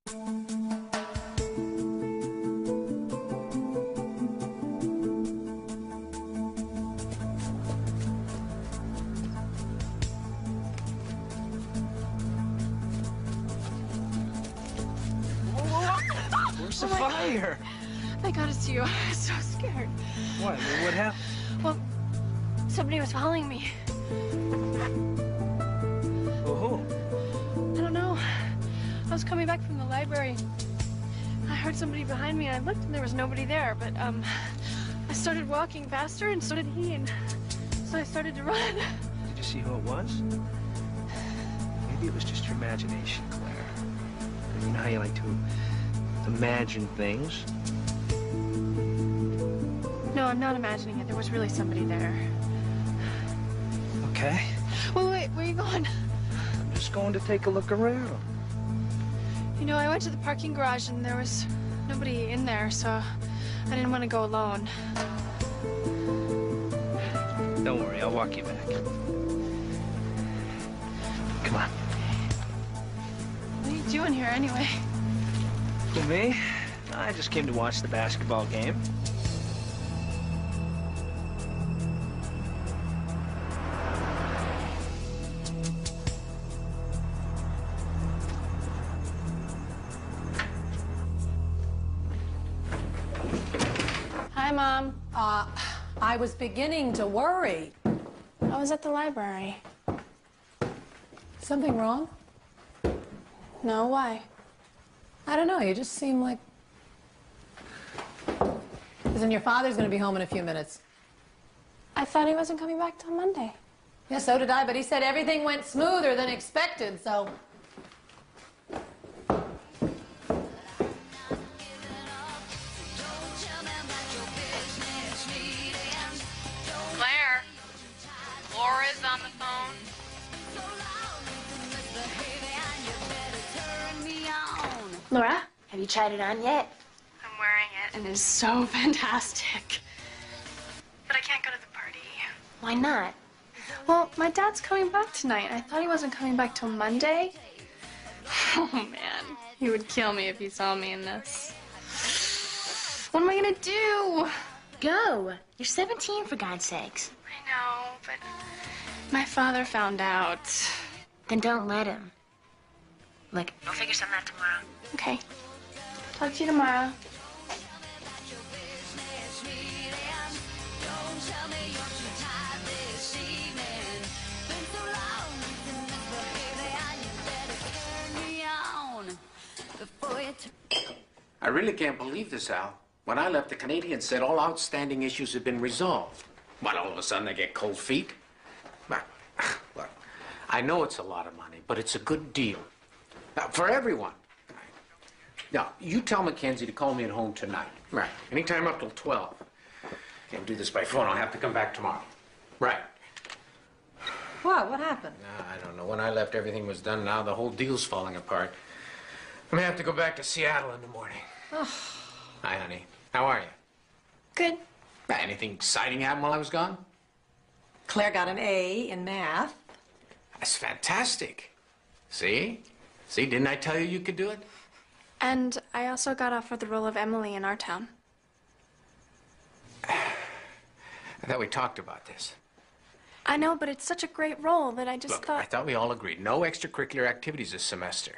Where's the fire? Thank God it's you. I was so scared. What? What happened? Well, somebody was following me. Who? I don't know. I was coming back from the library. I heard somebody behind me, and I looked, and there was nobody there. But, I started walking faster, and so did he, and so I started to run. Did you see who it was? Maybe it was just your imagination, Claire. You know how you like to imagine things? No, I'm not imagining it. There was really somebody there. Okay. Wait, where are you going? I'm just going to take a look around. You know, I went to the parking garage, and there was nobody in there, so I didn't want to go alone. Don't worry, I'll walk you back. Come on. What are you doing here, anyway? For me? I just came to watch the basketball game. Hi, Mom. I was beginning to worry. I was at the library. Something wrong? No, why? I don't know, you just seem like... Listen, your father's gonna be home in a few minutes. I thought he wasn't coming back till Monday. Yeah, so did I, but he said everything went smoother than expected, so... Claire, Laura's on the phone. Laura, have you tried it on yet? I'm wearing it, and it's so fantastic. But I can't go to the party. Why not? Well, my dad's coming back tonight. I thought he wasn't coming back till Monday. Oh, man. He would kill me if he saw me in this. What am I gonna do? Go. You're 17, for God's sakes. I know, but my father found out. Then don't let him. Look, we'll figure something out tomorrow. Okay. Talk to you tomorrow. I really can't believe this, Al. When I left, the Canadians said all outstanding issues had been resolved. But all of a sudden, they get cold feet? But, look, I know it's a lot of money, but it's a good deal. For everyone. Now, you tell Mackenzie to call me at home tonight. Right. Anytime up till 12. Can't do this by phone. I'll have to come back tomorrow. Right. What happened? I don't know. When I left, everything was done. Now the whole deal's falling apart. I'm gonna have to go back to Seattle in the morning. Oh. Hi, honey. How are you? Good. Anything exciting happened while I was gone? Claire got an A in math. That's fantastic. See? See, didn't I tell you you could do it? And I also got offered the role of Emily in our town. I thought we talked about this. I know, but it's such a great role that I just Look, thought... I thought we all agreed. No extracurricular activities this semester.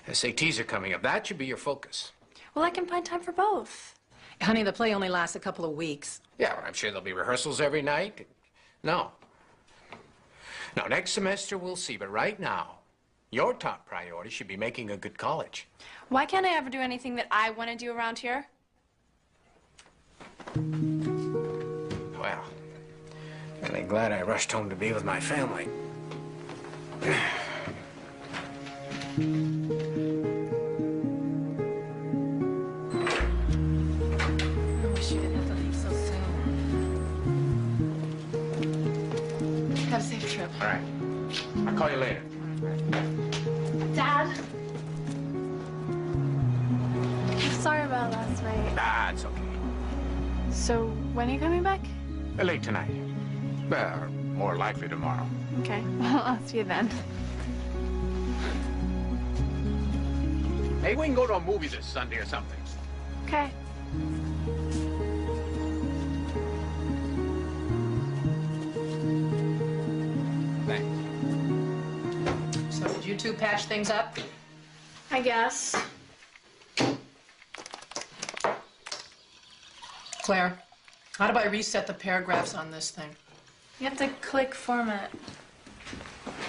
SATs are coming up. That should be your focus. Well, I can find time for both. Honey, the play only lasts a couple of weeks. Yeah, well, I'm sure there'll be rehearsals every night. No. Now, next semester we'll see, but right now, your top priority should be making a good college. Why can't I ever do anything that I want to do around here? Well, I'm glad I rushed home to be with my family. Have a safe trip. All right. I'll call you later. Dad? I'm sorry about last night. Ah, it's okay. So, when are you coming back? Late tonight. Well, more likely tomorrow. Okay. Well, I'll see you then. Maybe we can go to a movie this Sunday or something. Okay. Thanks. So did you two patch things up? I guess. Claire, how do I reset the paragraphs on this thing? You have to click format.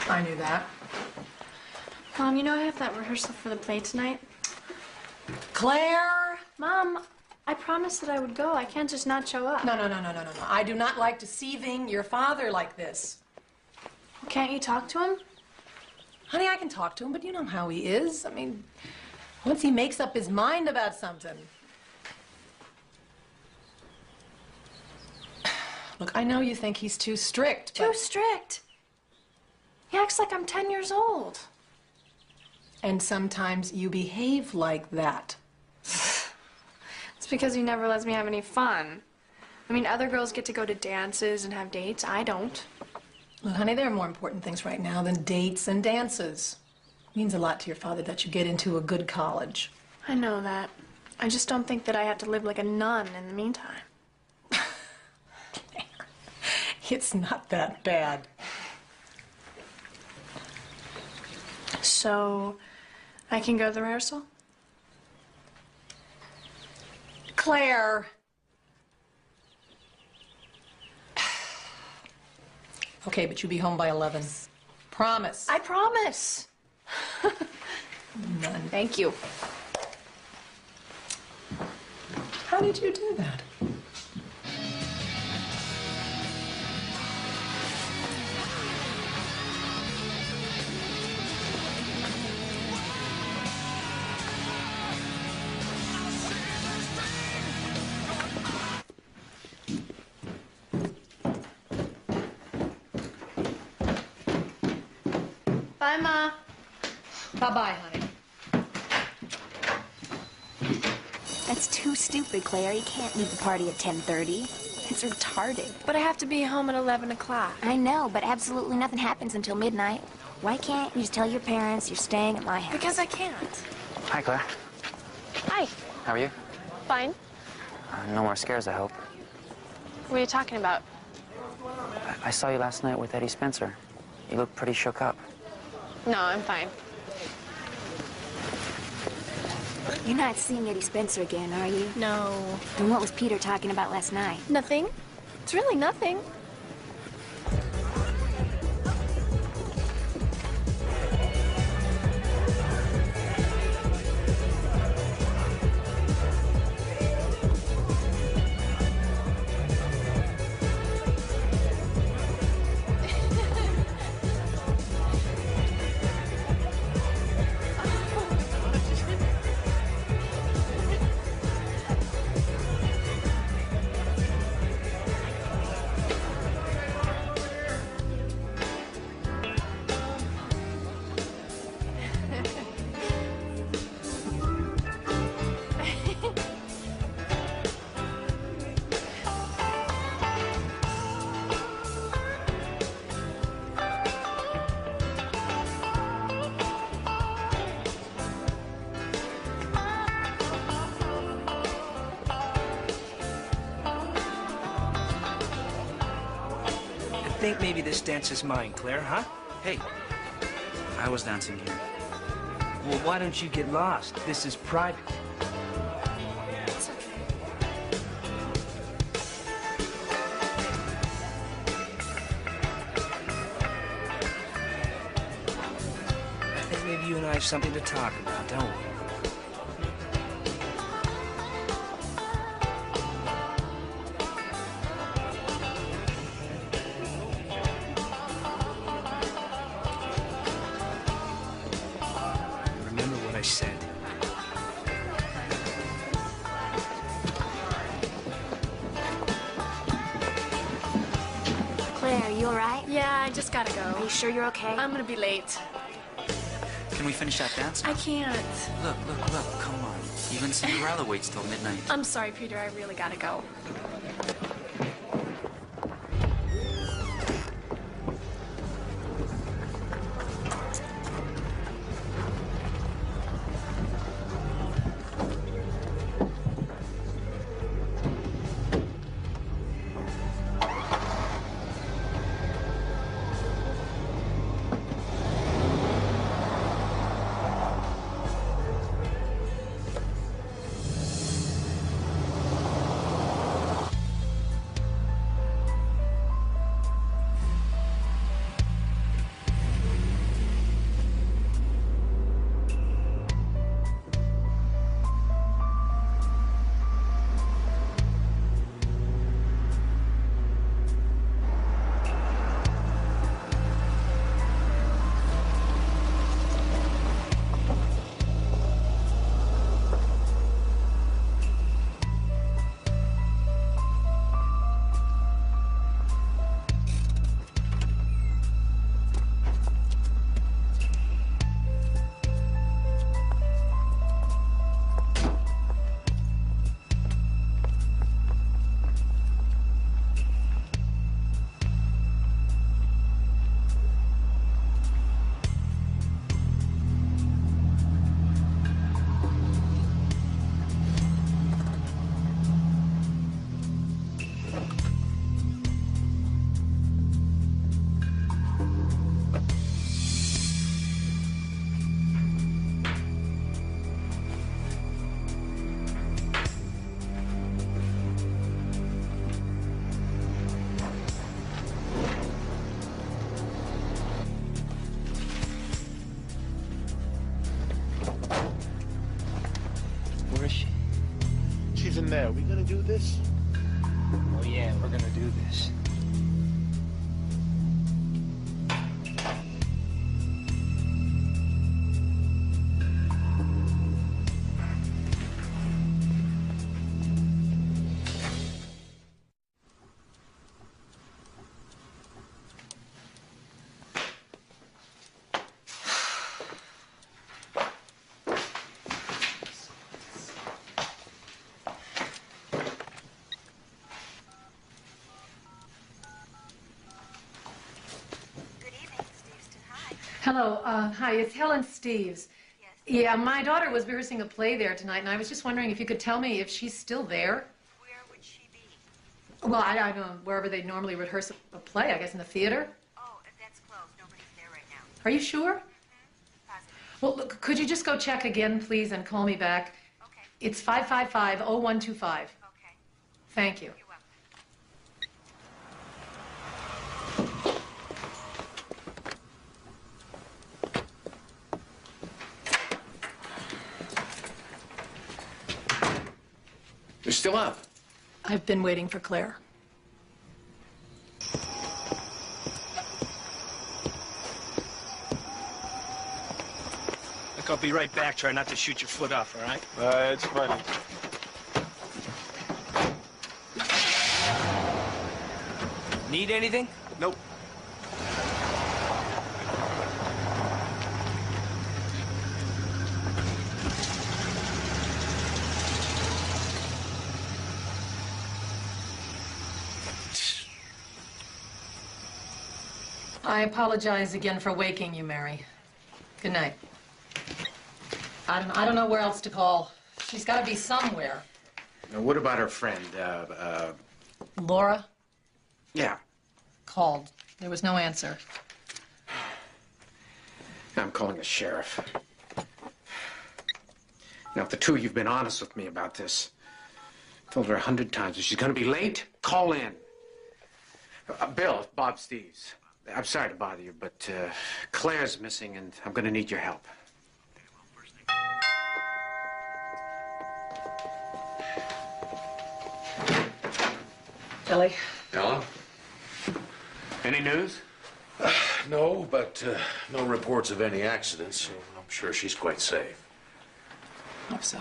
I knew that. Mom, you know I have that rehearsal for the play tonight? Claire! Mom, I promised that I would go. I can't just not show up. No. I do not like deceiving your father like this. Can't you talk to him? Honey, I can talk to him, but you know how he is. I mean, once he makes up his mind about something. Look, I know you think he's too strict, Too but... strict. He acts like I'm 10 years old. And sometimes you behave like that. It's because he never lets me have any fun. I mean, other girls get to go to dances and have dates. I don't. Look, honey, there are more important things right now than dates and dances. It means a lot to your father that you get into a good college. I know that. I just don't think that I have to live like a nun in the meantime. It's not that bad. So, I can go to the rehearsal? Claire! Okay, but you'll be home by 11. Promise. I promise. None. Thank you. How did you do that? Bye, Ma. Bye-bye, honey. That's too stupid, Claire. You can't leave the party at 10:30. It's retarded. But I have to be home at 11 o'clock. I know, but absolutely nothing happens until midnight. Why can't you just tell your parents you're staying at my house? Because I can't. Hi, Claire. Hi. How are you? Fine. No more scares, I hope. What are you talking about? I saw you last night with Eddie Spencer. You look pretty shook up. No, I'm fine. You're not seeing Eddie Spencer again, are you? No. Then what was Peter talking about last night? Nothing. It's really nothing. I think maybe this dance is mine, Claire, huh? Hey, I was dancing here. Well, why don't you get lost? This is private. I think maybe you and I have something to talk about, don't we? Remember what I said. Claire, you all right? Yeah, I just gotta Are go. you sure you're okay? I'm gonna be late. Can we finish that dance? I can't. Look, come on. Even Cinderella waits till midnight. I'm sorry, Peter. I really gotta go. this. Hello, hi, it's Helen Steves. Yes. Yeah, my daughter was rehearsing a play there tonight, and I was just wondering if you could tell me if she's still there. Where would she be? Well, I don't know, wherever they normally rehearse a play, I guess in the theater. Oh, that's closed. Nobody's there right now. Are you sure? Mm-hmm. Positive. Well, look, could you just go check again, please, and call me back? Okay. It's 555-0125. Okay. Thank you. You're welcome. You're still up. I've been waiting for Claire. Look, I'll be right back. Try not to shoot your foot off, all right? It's funny. Need anything? Nope. I apologize again for waking you, Mary. Good night. I don't know where else to call. She's got to be somewhere. Now, what about her friend, Laura Yeah. called. There was no answer. I'm calling the sheriff. Now, if the two of you've been honest with me about this, I told her 100 times, if she's going to be late, call in. Bill, Bob Steves. I'm sorry to bother you, but Claire's missing, and I'm going to need your help. Billy? Ellen? Any news? No, but no reports of any accidents, so I'm sure she's quite safe. Hope so.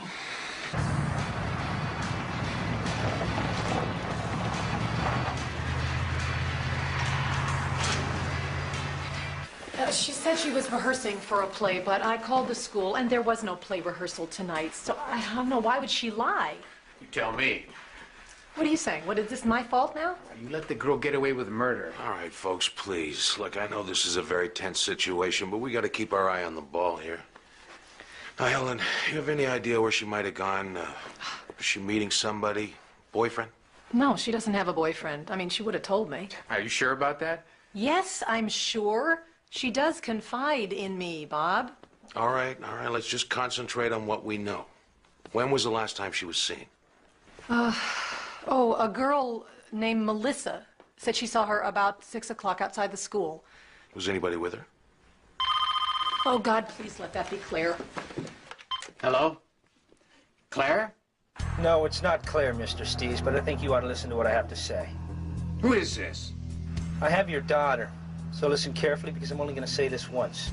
She said she was rehearsing for a play, but I called the school, and there was no play rehearsal tonight, so I don't know. Why would she lie? You tell me. What are you saying? What, is this my fault now? You let the girl get away with murder. All right, folks, please. Look, I know this is a very tense situation, but we got to keep our eye on the ball here. Now, Helen, you have any idea where she might have gone? Was she meeting somebody? Boyfriend? No, she doesn't have a boyfriend. I mean, she would have told me. Are you sure about that? Yes, I'm sure. She does confide in me, Bob. All right, let's just concentrate on what we know. When was the last time she was seen? Oh, a girl named Melissa said she saw her about 6 o'clock outside the school. Was anybody with her? Oh, God, please let that be Claire. Hello? Claire? No, it's not Claire, Mr. Steves, but I think you ought to listen to what I have to say. Who is this? I have your daughter, so listen carefully because I'm only going to say this once.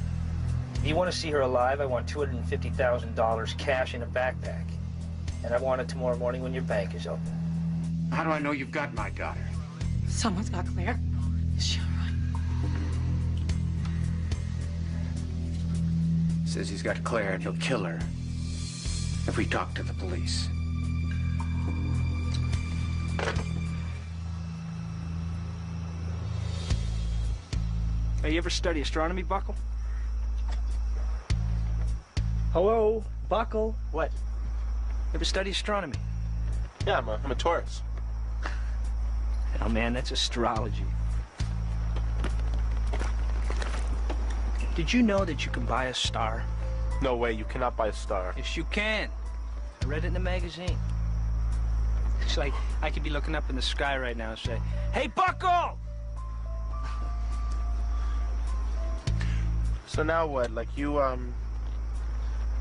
If you want to see her alive, I want $250,000 cash in a backpack. And I want it tomorrow morning when your bank is open. How do I know you've got my daughter? Someone's got Claire. Is she all right? Says he's got Claire and he'll kill her if we talk to the police. Hey, you ever study astronomy, Buckle? Hello, Buckle? What? Ever study astronomy? Yeah, I'm a Taurus. Oh, man, that's astrology. Did you know that you can buy a star? No way, you cannot buy a star. Yes, you can. I read it in the magazine. It's like I could be looking up in the sky right now and say, "Hey, Buckle!" So now what? Like you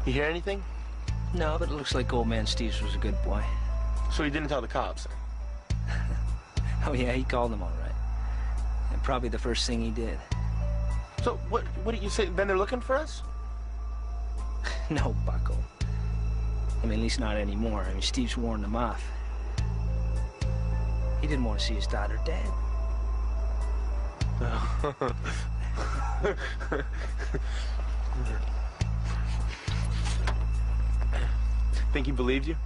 hear anything? No, but it looks like old man Steves was a good boy. So he didn't tell the cops? Oh, yeah, he called him all right. And probably the first thing he did. So, what did you say? Then they're looking for us? No, Bucko. I mean, at least not anymore. I mean, Steve's warned them off. He didn't want to see his daughter dead. Think he believed you?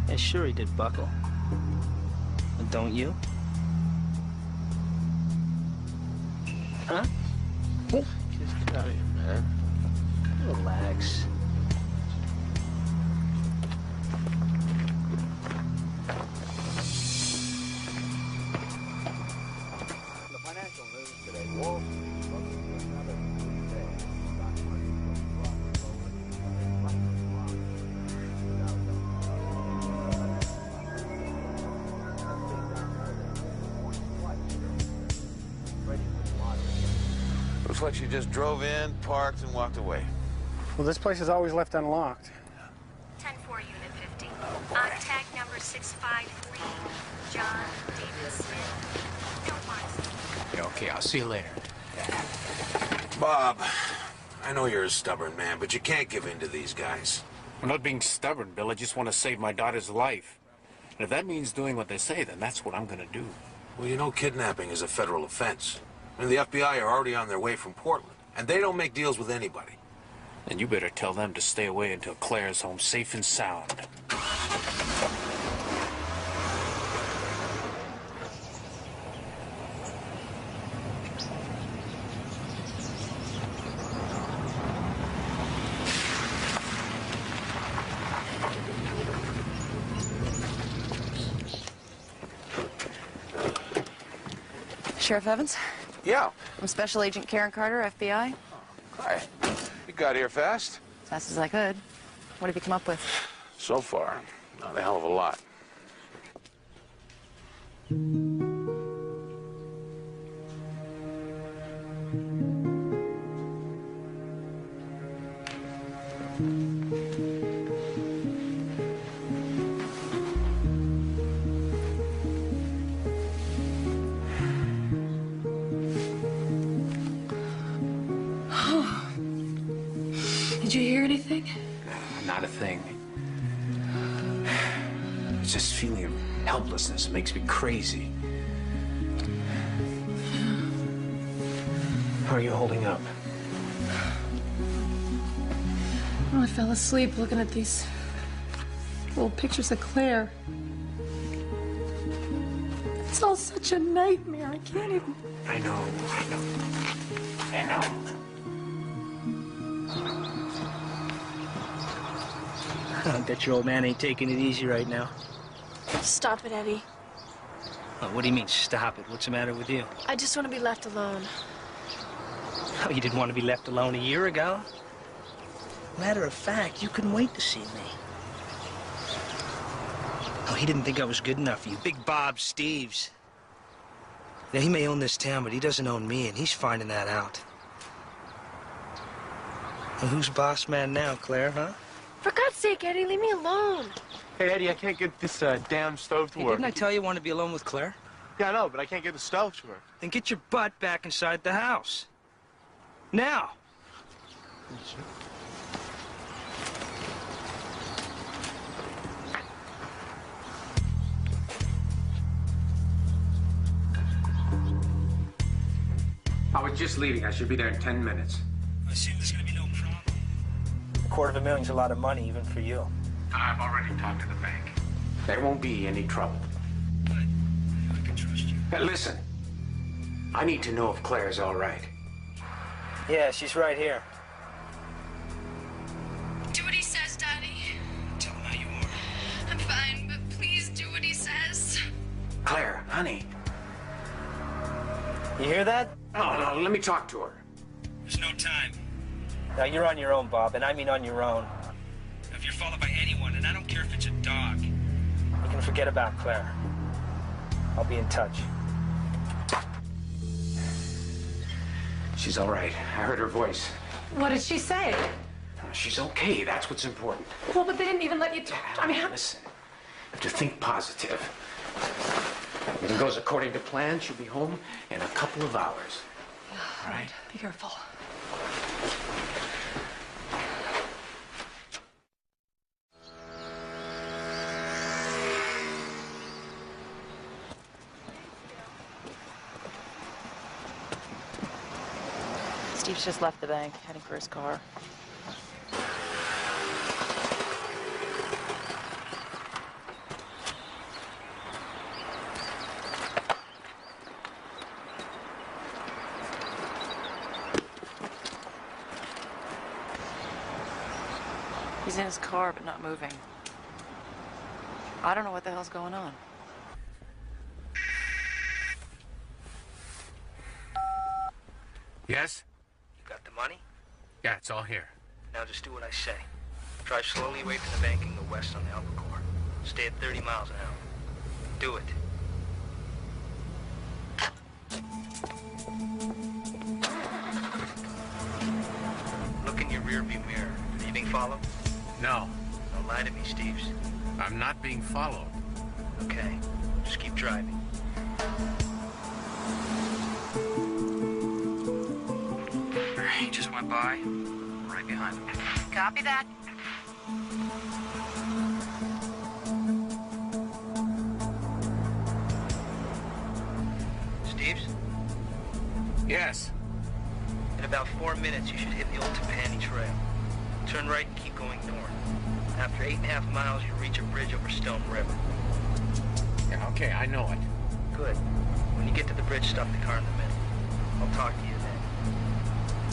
Yeah, sure he did, Bucko. But don't you? Huh? Just get out of here, man. Relax. The financial news today. Wall Street looking for another good day. Stock market was dropping lower. Looks like she just drove in, parked, and walked away. Well, this place is always left unlocked. 10-4, Unit 50. On tag number 653, John David Smith. Don't want to. Yeah, okay, I'll see you later. Bob, I know you're a stubborn man, but you can't give in to these guys. I'm not being stubborn, Bill. I just want to save my daughter's life. And if that means doing what they say, then that's what I'm going to do. Well, you know kidnapping is a federal offense. And the FBI are already on their way from Portland. And they don't make deals with anybody. Then you better tell them to stay away until Claire's home safe and sound. Sheriff Evans? Yeah. I'm Special Agent Karen Carter, FBI. Hi. You got here fast? As fast as I could. What have you come up with? So far, not a hell of a lot. Did you hear anything? Not a thing. It's this feeling of helplessness that makes me crazy. How are you holding up? Oh, I fell asleep looking at these little pictures of Claire. It's all such a nightmare. I can't even... I know. I bet your old man ain't taking it easy right now. Stop it, Eddie. Oh, what do you mean, stop it? What's the matter with you? I just want to be left alone. Oh, you didn't want to be left alone a year ago? Matter of fact, you couldn't wait to see me. Oh, he didn't think I was good enough for you. Big Bob Steves. Now, he may own this town, but he doesn't own me, and he's finding that out. Well, who's boss man now, Claire, huh? For God's sake, Eddie, leave me alone. Hey, Eddie, I can't get this damn stove to Hey, work. didn't I tell you I want to be alone with Claire? Yeah, I know, but I can't get the stove to work. Then get your butt back inside the house. Now. I was just leaving. I should be there in 10 minutes. I assume there's going to be no problem. $250,000's a lot of money, even for you. I've already talked to the bank. There won't be any trouble. But I can trust you. Hey, listen. I need to know if Claire's all right. Yeah, she's right here. Do what he says, Daddy. Tell him how you are. I'm fine, but please do what he says. Claire, honey. You hear that? No, let me talk to her. There's no time. Now, you're on your own, Bob, and I mean on your own. If you're followed by anyone, and I don't care if it's a dog, you can forget about Claire. I'll be in touch. She's all right. I heard her voice. What did she say? She's okay. That's what's important. Well, but they didn't even let you talk. I mean, how... Listen. To think positive. If it goes according to plan, she'll be home in a couple of hours. All right? Be careful. Steve's just left the bank, heading for his car. He's in his car, but not moving. I don't know what the hell's going on. Yes? You got the money? Yeah, it's all here. Now just do what I say. Drive slowly away from the bank and go west on the Albacore. Stay at 30 miles an hour. Do it. Look in your rearview mirror. Are you being followed? No, Don't lie to me, Steves. I'm not being followed. Okay, just keep driving. He just went by. Right behind him. Copy that. Steves? Yes. In about 4 minutes, you should hit the old Tapani Trail. Turn right and keep going north. After 8.5 miles, you'll reach a bridge over Stone River. Yeah, okay, I know it. Good. When you get to the bridge, stop the car in the middle. I'll talk to you then.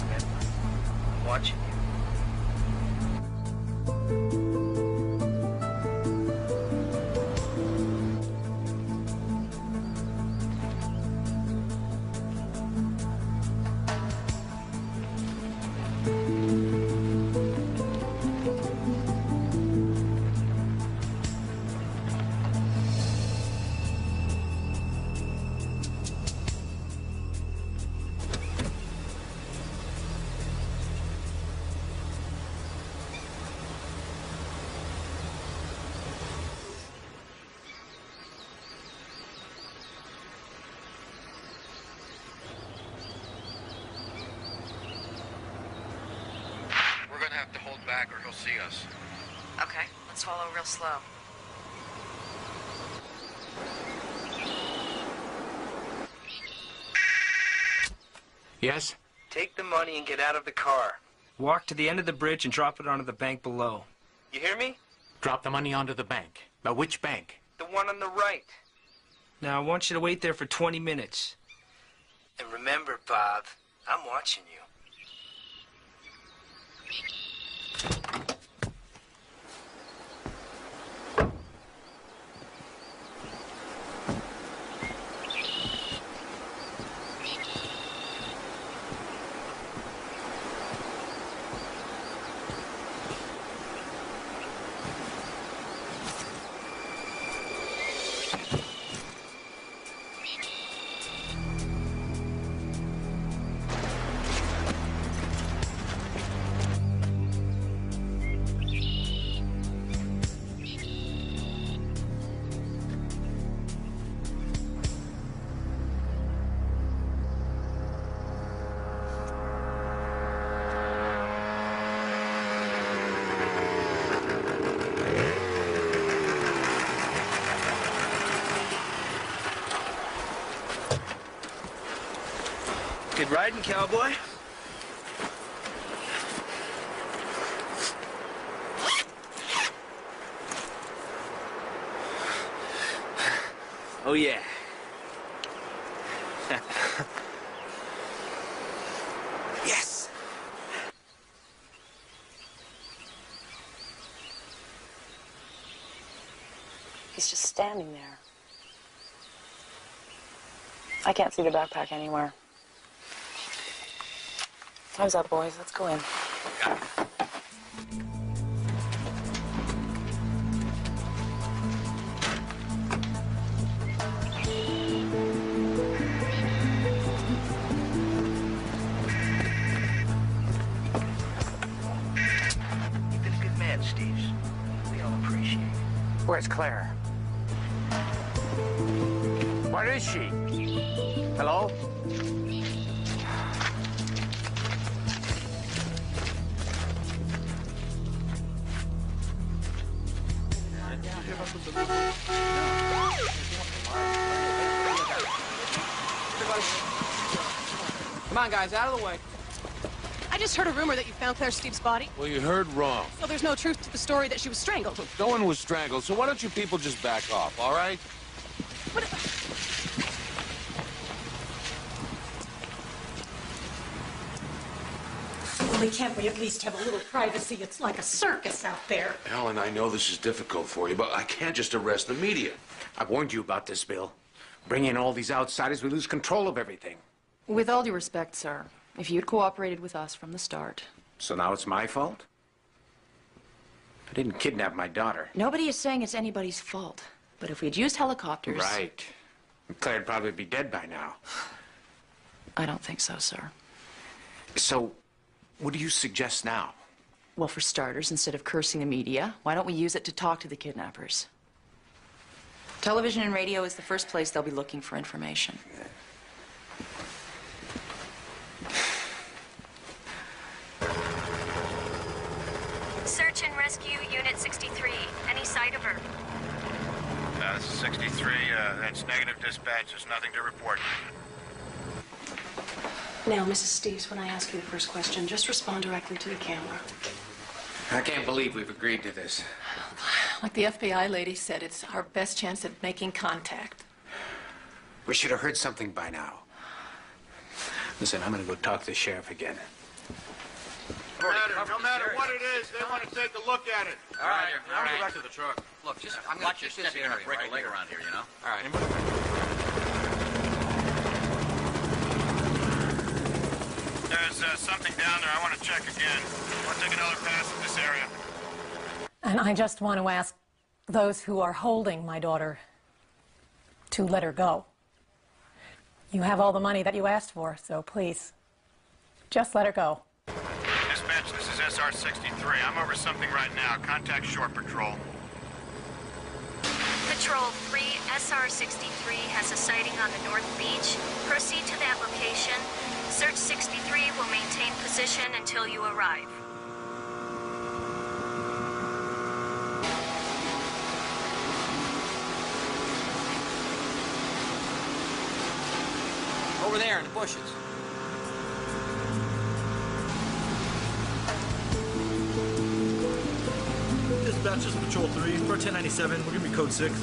Remember, I'm watching you. We're gonna have to hold back or he'll see us. Okay, let's follow real slow. Yes? Take the money and get out of the car. Walk to the end of the bridge and drop it onto the bank below. You hear me? Drop the money onto the bank. But which bank? The one on the right. Now, I want you to wait there for 20 minutes. And remember, Bob, I'm watching you. Good riding, cowboy. Oh, yeah. Yes! He's just standing there. I can't see the backpack anywhere. Time's up, boys. Let's go in. You've been a good man, Steves. We all appreciate it. Where's Claire? Where is she? Hello? Come on, guys, out of the way. I just heard a rumor that you found Claire Steve's body. Well, you heard wrong. So there's no truth to the story that she was strangled. No one was strangled, so why don't you people just back off, all right? Well, can't we at least have a little privacy? It's like a circus out there. Helen, I know this is difficult for you, but I can't just arrest the media. I warned you about this, Bill. Bring in all these outsiders, we lose control of everything. With all due respect, sir, if you'd cooperated with us from the start. So now it's my fault? I didn't kidnap my daughter. Nobody is saying it's anybody's fault. But if we'd used helicopters... Right. Claire'd probably be dead by now. I don't think so, sir. So, what do you suggest now? Well, for starters, instead of cursing the media, why don't we use it to talk to the kidnappers? Television and radio is the first place they'll be looking for information. Search and Rescue Unit 63. Any sight of her? This is 63. That's negative dispatch. There's nothing to report. Now, Mrs. Steves, when I ask you the first question, just respond directly to the camera. I can't believe we've agreed to this. Like the FBI lady said, it's our best chance at making contact. We should have heard something by now. Listen, I'm gonna go talk to the sheriff again. No matter what it is, they want to take a look at it. All right, I'll go back to the truck. Look, just I'm gonna just step in and break a leg around here, you know? All right. There's something down there. I want to check again. I want to take another pass at this area. And I just want to ask those who are holding my daughter to let her go. You have all the money that you asked for, so please, just let her go. Dispatch, this is SR-63. I'm over something right now. Contact Shore Patrol. Patrol 3, SR-63 has a sighting on the North Beach. Proceed to that location. Search 63 will maintain position until you arrive. Over there in the bushes. Dispatch, this is Patrol 3 for 1097. We're gonna be code 6.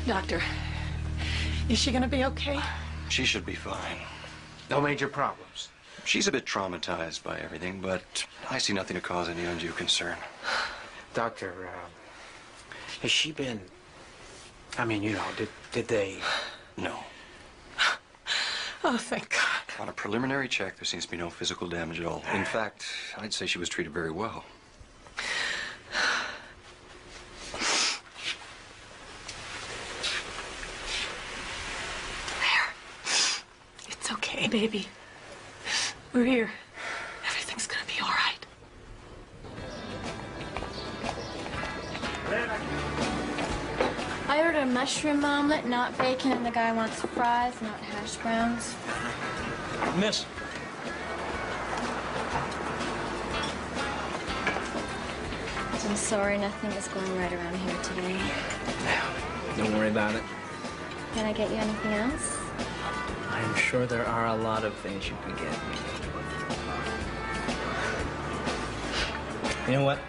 Doctor, is she gonna be okay? She should be fine. No major problems. She's a bit traumatized by everything, but I see nothing to cause any undue concern. Doctor, has she been... I mean, you know, did they... No. Oh, thank God. On a preliminary check, there seems to be no physical damage at all. In fact, I'd say she was treated very well. It's okay, baby. We're here. Everything's gonna be all right. I ordered a mushroom omelet, not bacon, and the guy wants fries, not hash browns. Miss. I'm sorry, nothing is going right around here today. Don't worry about it. Can I get you anything else? I'm sure there are a lot of things you can get me. You know what?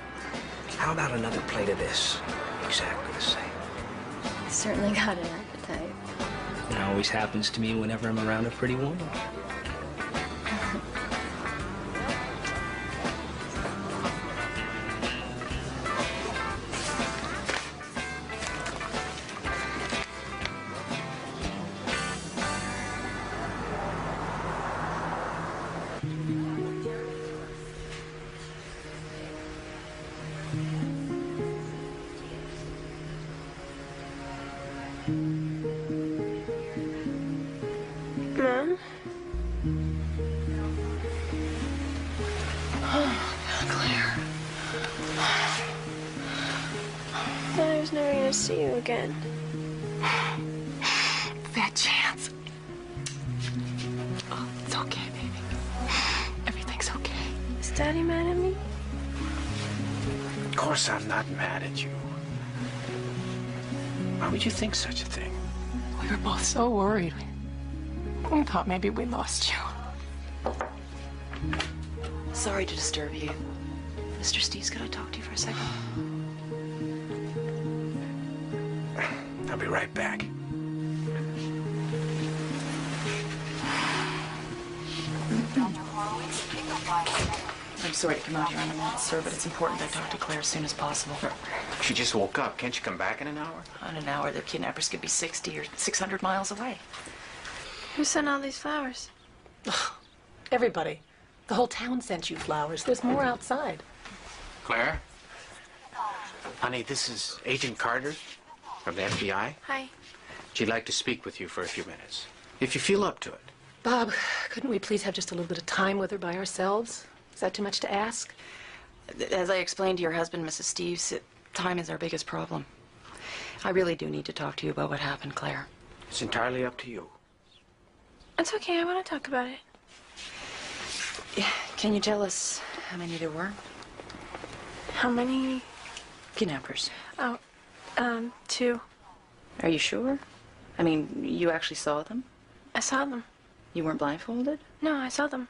How about another plate of this? Exactly the same. Certainly got an appetite. It always happens to me whenever I'm around a pretty woman. I thought I was never gonna see you again. That chance. Oh, it's okay, baby. Everything's okay. Is Daddy mad at me? Of course I'm not mad at you. Why would you think such a thing? We were both so worried. We thought maybe we lost you. Sorry to disturb you. Mr. Steve's gonna talk to you for a second. I'll be right back. I'm sorry to come out here unannounced, sir, but it's important I talk to Claire as soon as possible. She just woke up. Can't you come back in an hour? In an hour, the kidnappers could be 60 or 600 miles away. Who sent all these flowers? Everybody. The whole town sent you flowers. There's more outside. Claire? Honey, this is Agent Carter from the FBI. Hi. She'd like to speak with you for a few minutes, if you feel up to it. Bob, couldn't we please have just a little bit of time with her by ourselves? Is that too much to ask? As I explained to your husband, Mrs. Steves, time is our biggest problem. I really do need to talk to you about what happened, Claire. It's entirely up to you. It's okay, I want to talk about it. Can you tell us how many there were? How many? Kidnappers. Oh, 2. Are you sure? I mean, you actually saw them? I saw them. You weren't blindfolded? No, I saw them.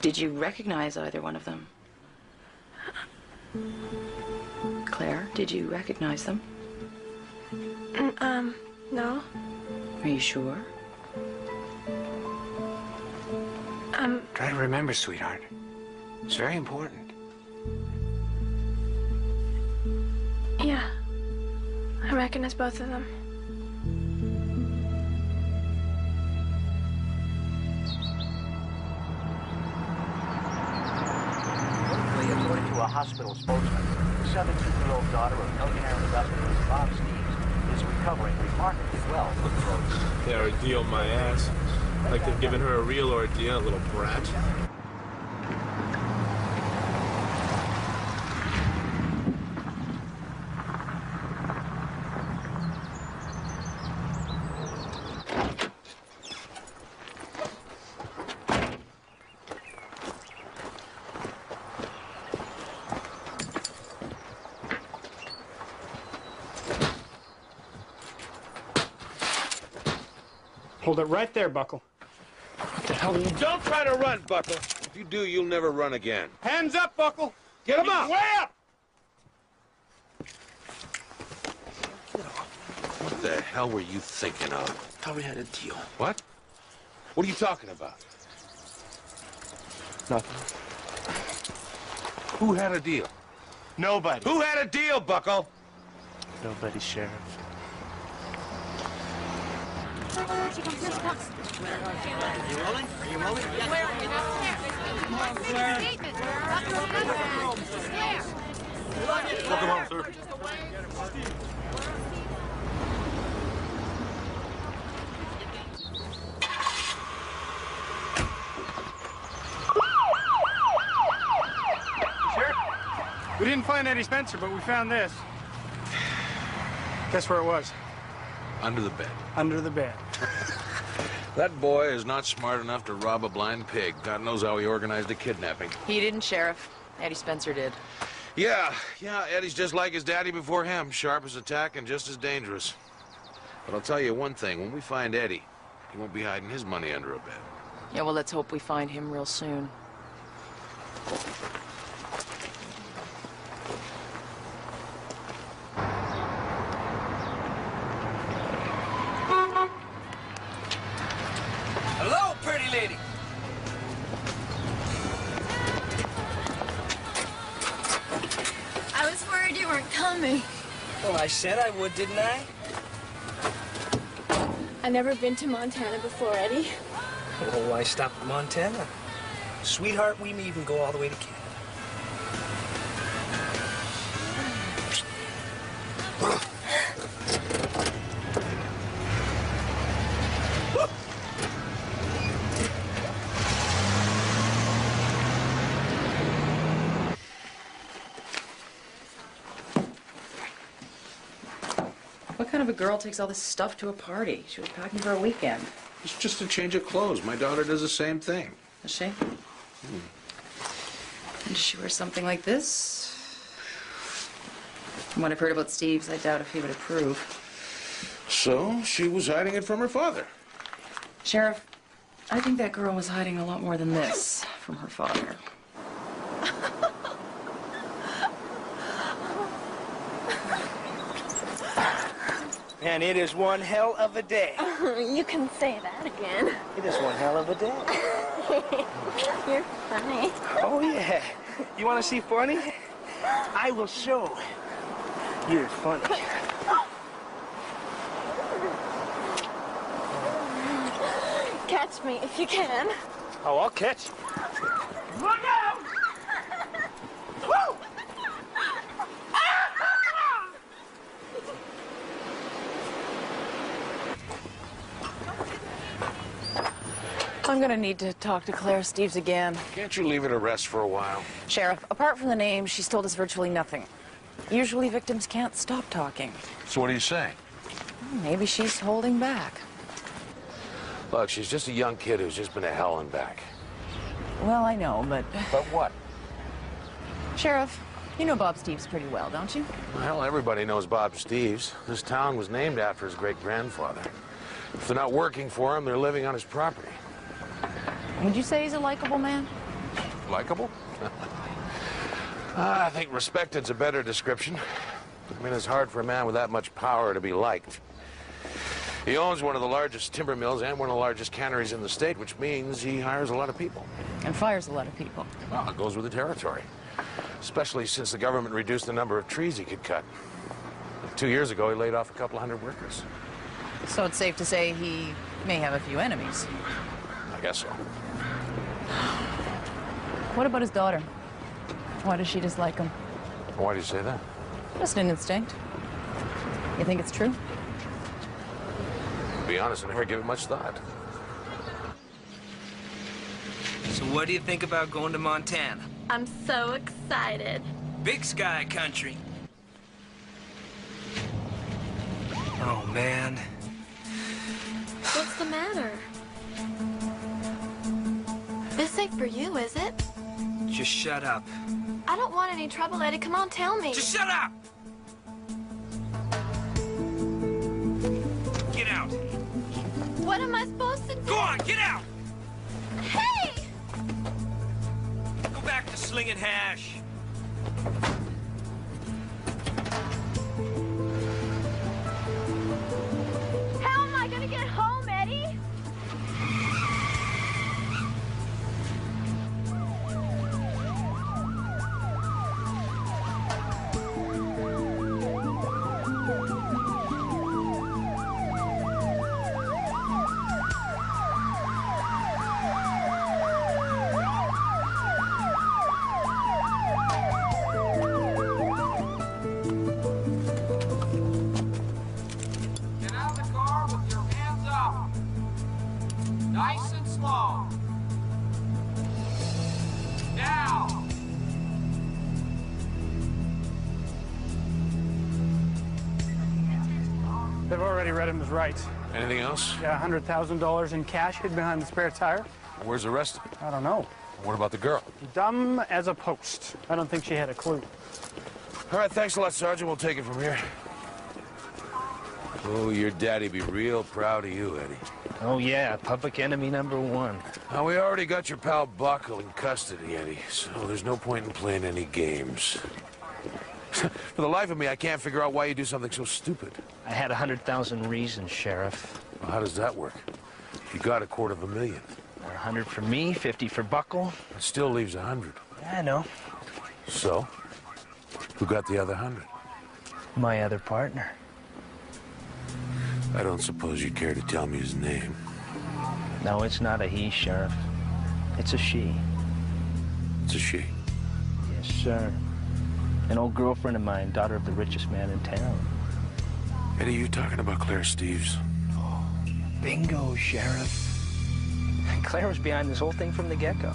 Did you recognize either one of them? Claire, did you recognize them? No. Are you sure? Try to remember, sweetheart. It's very important. Yeah. I recognize both of them. According to a hospital spokesman, the 17-year-old daughter of millionaire industrialist Bob Steves is recovering remarkably well from the road. They ordeal my ass. Like they've given her a real ordeal, little brat. Hold it right there, Buckle. What the hell are you... Don't try to run, Buckle. If you do, you'll never run again. Hands up, Buckle. Get him up! Way up! What the hell were you thinking of? Thought we had a deal. What? What are you talking about? Nothing. Who had a deal? Nobody. Who had a deal, Buckle? Nobody, Sheriff. Are you rolling? Are you rolling? Welcome home, sir. Sure? We didn't find Eddie Spencer, but we found this. Guess where it was? Under the bed. Under the bed. That boy is not smart enough to rob a blind pig. God knows how he organized a kidnapping. He didn't, Sheriff. Eddie Spencer did. Yeah, Eddie's just like his daddy before him. Sharp as a tack and just as dangerous. But I'll tell you one thing. When we find Eddie, he won't be hiding his money under a bed. Yeah, well, let's hope we find him real soon. Hello, pretty lady. I was worried you weren't coming. Well, I said I would, didn't I? I've never been to Montana before, Eddie. Well, why stop at Montana? Sweetheart, we may even go all the way to Canada. What kind of a girl takes all this stuff to a party? She was packing for a weekend. It's just a change of clothes. My daughter does the same thing. Does she? And does she wear something like this? From what I've heard about Steve's, I doubt if he would approve. So, she was hiding it from her father. Sheriff, I think that girl was hiding a lot more than this from her father. And it is one hell of a day. You can say that again. It is one hell of a day. You're funny. Oh, yeah. You want to see funny? I will show. You're funny. Catch me if you can. Oh, I'll catch you. Look out! Woo! I'm gonna need to talk to Claire Steves again. Can't you leave her to rest for a while? Sheriff, apart from the name, she's told us virtually nothing. Usually victims can't stop talking. So what do you say? Maybe she's holding back. Look, she's just a young kid who's just been to hell and back. Well, I know, but... But what? Sheriff, you know Bob Steves pretty well, don't you? Well, everybody knows Bob Steves. This town was named after his great-grandfather. If they're not working for him, they're living on his property. Would you say he's a likable man? Likeable? I think respected's a better description. I mean, it's hard for a man with that much power to be liked. He owns one of the largest timber mills and one of the largest canneries in the state, which means he hires a lot of people. And fires a lot of people. Well, it goes with the territory. Especially since the government reduced the number of trees he could cut. 2 years ago, he laid off a couple hundred workers. So it's safe to say he may have a few enemies. I guess so. What about his daughter? Why does she dislike him? Why do you say that? Just an instinct. You think it's true? To be honest, I never give it much thought. So what do you think about going to Montana? I'm so excited. Big sky country. Oh, man. What's the matter? This ain't for you, is it? Just shut up. I don't want any trouble, Eddie. Come on, tell me. Just shut up! Get out. What am I supposed to do? Go on, get out! Hey! Go back to slinging hash. How am I gonna get home, Eddie? Get out of the car with your hands up. Nice and slow. Now. They've already read him as rights. Anything else? Yeah, $100,000 in cash hid behind the spare tire. Where's the rest of it? I don't know. What about the girl? Dumb as a post. I don't think she had a clue. All right, thanks a lot, Sergeant. We'll take it from here. Oh, your daddy be real proud of you, Eddie. Oh, yeah, public enemy #1. Now, we already got your pal Buckle in custody, Eddie, so there's no point in playing any games. For the life of me, I can't figure out why you do something so stupid. I had 100,000 reasons, Sheriff. Well, how does that work? You got $250,000. 100 for me, 50 for Buckle. It still leaves 100. I know. So? Who got the other 100? My other partner. I don't suppose you'd care to tell me his name. No, it's not a he, Sheriff. It's a she. It's a she? Yes, sir. An old girlfriend of mine, daughter of the richest man in town. Eddie, you talking about Claire Steves? Oh, bingo, Sheriff. Claire was behind this whole thing from the get-go.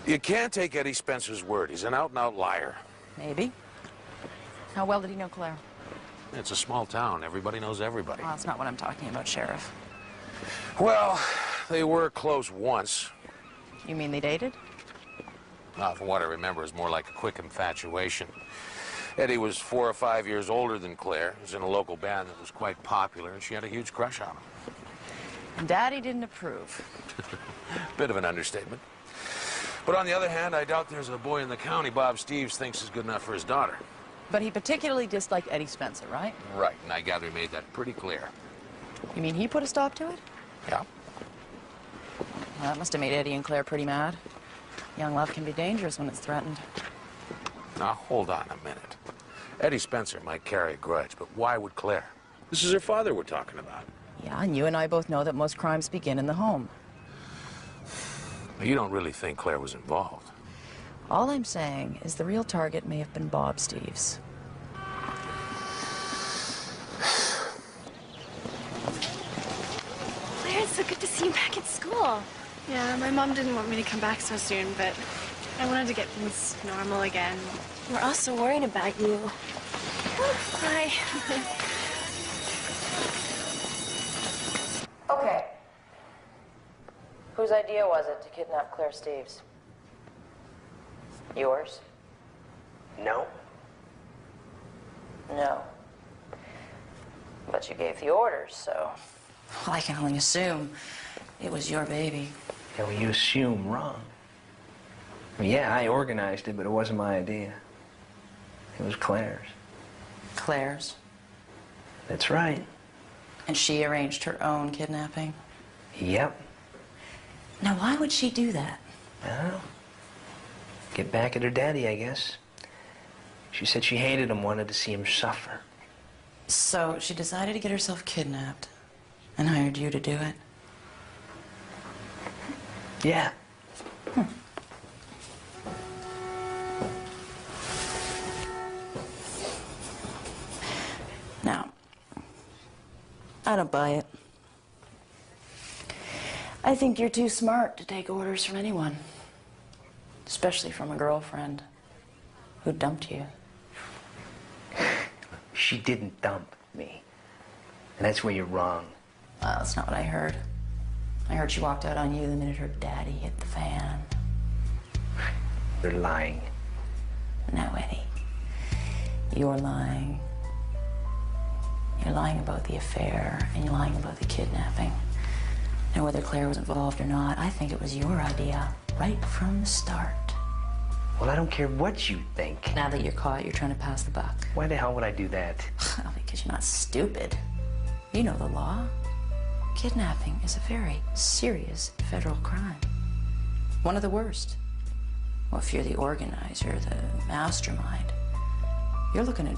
You can't take Eddie Spencer's word. He's an out-and-out liar. Maybe. How well did he know Claire? It's a small town. Everybody knows everybody. Well, that's not what I'm talking about, Sheriff. Well, they were close once. You mean they dated? From what I remember, it was more like a quick infatuation. Eddie was 4 or 5 years older than Claire. He was in a local band that was quite popular, and she had a huge crush on him. And Daddy didn't approve. Bit of an understatement. But on the other hand, I doubt there's a boy in the county Bob Steves thinks is good enough for his daughter. But he particularly disliked Eddie Spencer, right? Right, and I gather he made that pretty clear. You mean he put a stop to it? Yeah. Well, that must have made Eddie and Claire pretty mad. Young love can be dangerous when it's threatened. Now, hold on a minute. Eddie Spencer might carry a grudge, but why would Claire? This is her father we're talking about. Yeah, and you and I both know that most crimes begin in the home. You don't really think Claire was involved? All I'm saying is the real target may have been Bob Steves. Claire, it's so good to see you back at school. Yeah, my mom didn't want me to come back so soon, but I wanted to get things normal again. We're also worried about you. Hi. Okay. Whose idea was it to kidnap Claire Steves? Yours? No. No. But you gave the orders, so... Well, I can only assume it was your baby. Yeah, well, you assume wrong. Well, yeah, I organized it, but it wasn't my idea. It was Claire's. Claire's? That's right. And she arranged her own kidnapping? Yep. Now, why would she do that? I don't know. Get back at her daddy, I guess. She said she hated him, wanted to see him suffer. So she decided to get herself kidnapped and hired you to do it? Yeah. Now, I don't buy it. I think you're too smart to take orders from anyone, especially from a girlfriend who dumped you. She didn't dump me. And that's where you're wrong. Well, that's not what I heard. I heard she walked out on you the minute her daddy hit the fan. You're lying. No, Eddie. You're lying. You're lying about the affair, and you're lying about the kidnapping. Now, whether Claire was involved or not, I think it was your idea right from the start. Well, I don't care what you think. Now that you're caught, you're trying to pass the buck. Why the hell would I do that? Well, because you're not stupid. You know the law. Kidnapping is a very serious federal crime. One of the worst. Well, if you're the organizer, the mastermind, you're looking at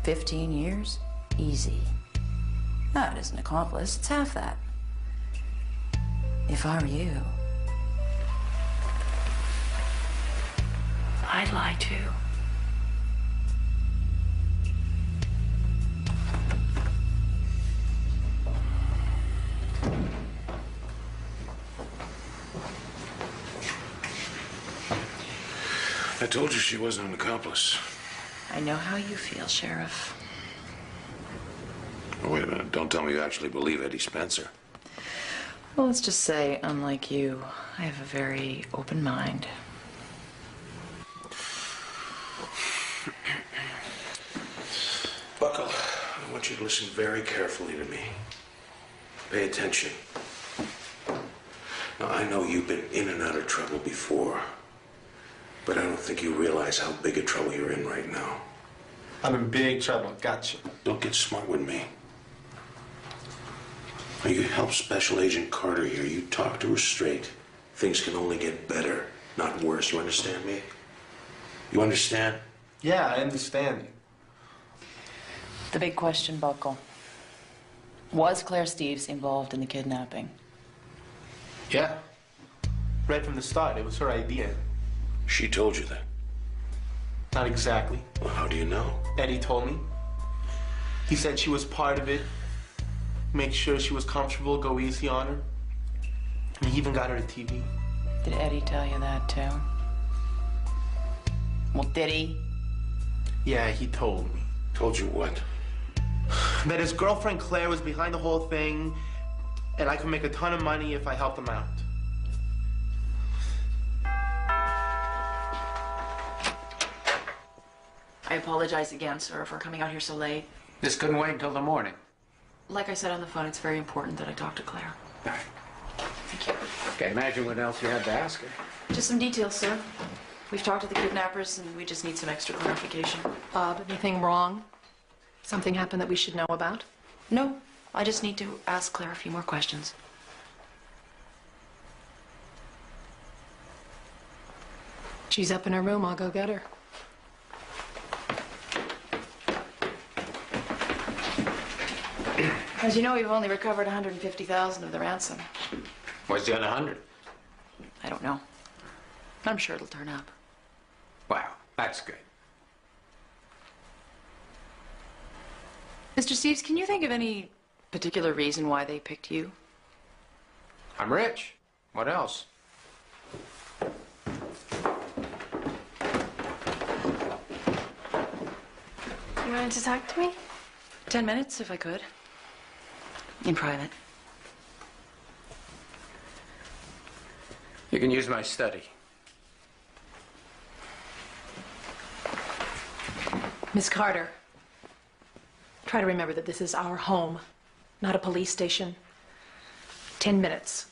15 years, easy. No, it isn't accomplice, it's half that. If I were you, I'd lie too. I told you she wasn't an accomplice. I know how you feel, Sheriff. Oh, wait a minute. Don't tell me you actually believe Eddie Spencer. Well, let's just say, unlike you, I have a very open mind. Buckle, I want you to listen very carefully to me. Pay attention. Now, I know you've been in and out of trouble before, but I don't think you realize how big a trouble you're in right now. I'm in big trouble. Gotcha. Don't get smart with me. Now, you help Special Agent Carter here. You talk to her straight. Things can only get better, not worse. You understand me? You understand? Yeah, I understand. The big question, Buckle. Was Claire Steves involved in the kidnapping? Yeah. Right from the start, it was her idea. She told you that? Not exactly. Well, how do you know? Eddie told me. He said she was part of it. Make sure she was comfortable, go easy on her. And he even got her a TV. Did Eddie tell you that, too? Well, did he? Yeah, he told me. Told you what? That his girlfriend Claire was behind the whole thing, and I could make a ton of money if I helped him out. I apologize again, sir, for coming out here so late. This couldn't wait until the morning. Like I said on the phone, it's very important that I talk to Claire. Thank you. Can't imagine what else you had to ask her. Just some details, sir. We've talked to the kidnappers, and we just need some extra clarification. Bob, anything wrong? Something happened that we should know about? No, I just need to ask Claire a few more questions. She's up in her room. I'll go get her. As you know, we've only recovered $150,000 of the ransom. Where's the other 100? I don't know. I'm sure it'll turn up. Wow, that's good. Mr. Steves, can you think of any particular reason why they picked you? I'm rich. What else? You wanted to talk to me? 10 minutes, if I could. In private. You can use my study. Miss Carter, try to remember that this is our home, not a police station. 10 minutes.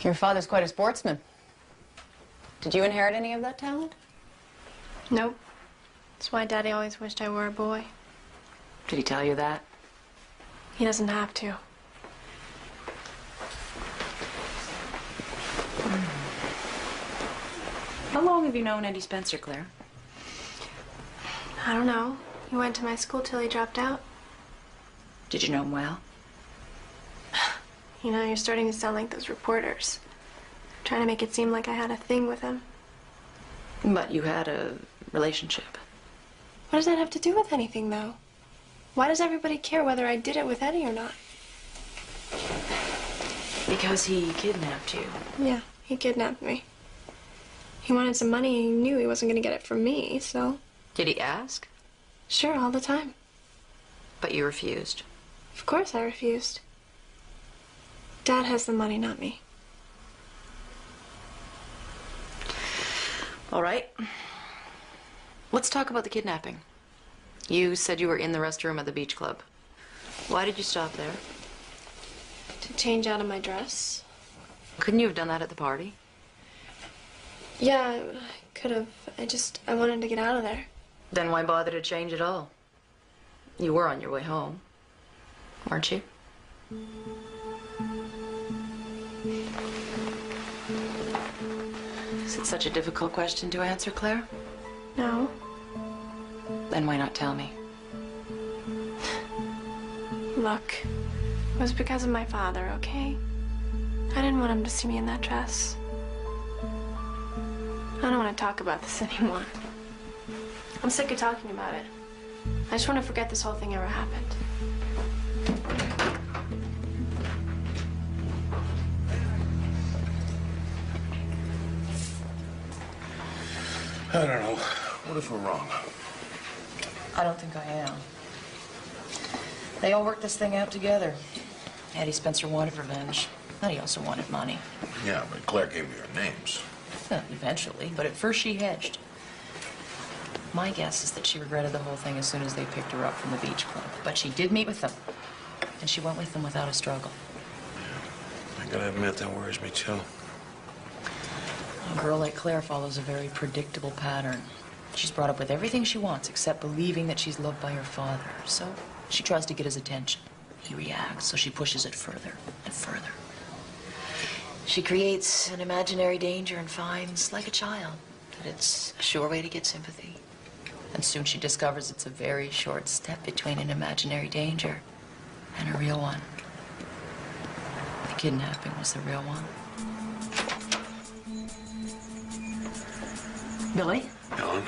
Your father's quite a sportsman. Did you inherit any of that talent? Nope. That's why Daddy always wished I were a boy. Did he tell you that? He doesn't have to. How long have you known Eddie Spencer, Claire? I don't know. He went to my school till he dropped out. Did you know him well? You know, you're starting to sound like those reporters. Trying to make it seem like I had a thing with him. But you had a relationship. What does that have to do with anything, though? Why does everybody care whether I did it with Eddie or not? Because he kidnapped you. Yeah, he kidnapped me. He wanted some money and he knew he wasn't going to get it from me, so... Did he ask? Sure, all the time. But you refused. Of course I refused. Dad has the money, not me. All right. Let's talk about the kidnapping. You said you were in the restroom at the beach club. Why did you stop there? To change out of my dress. Couldn't you have done that at the party? Yeah, I could have. I wanted to get out of there. Then why bother to change at all? You were on your way home, weren't you? Is it such a difficult question to answer, Claire? No. Then why not tell me? Look, it was because of my father, okay? I didn't want him to see me in that dress. I don't want to talk about this anymore. I'm sick of talking about it. I just want to forget this whole thing ever happened. I don't know. What if we're wrong? I don't think I am. They all worked this thing out together. Eddie Spencer wanted revenge, but he also wanted money. Yeah, but Claire gave me her names. Eventually, but at first she hedged. My guess is that she regretted the whole thing as soon as they picked her up from the beach club. But she did meet with them, and she went with them without a struggle. I gotta admit, that worries me too. A girl like Claire follows a very predictable pattern. She's brought up with everything she wants except believing that she's loved by her father. So she tries to get his attention. He reacts, so she pushes it further and further. She creates an imaginary danger and finds, like a child, that it's a sure way to get sympathy. And soon she discovers it's a very short step between an imaginary danger and a real one. The kidnapping was the real one. Billy? Helen?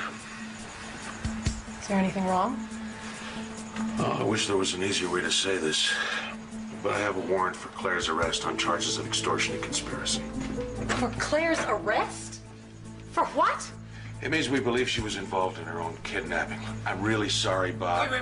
Is there anything wrong? Oh, I wish there was an easier way to say this. But I have a warrant for Claire's arrest on charges of extortion and conspiracy. For Claire's arrest? For what? It means we believe she was involved in her own kidnapping. I'm really sorry, Bob. Wait.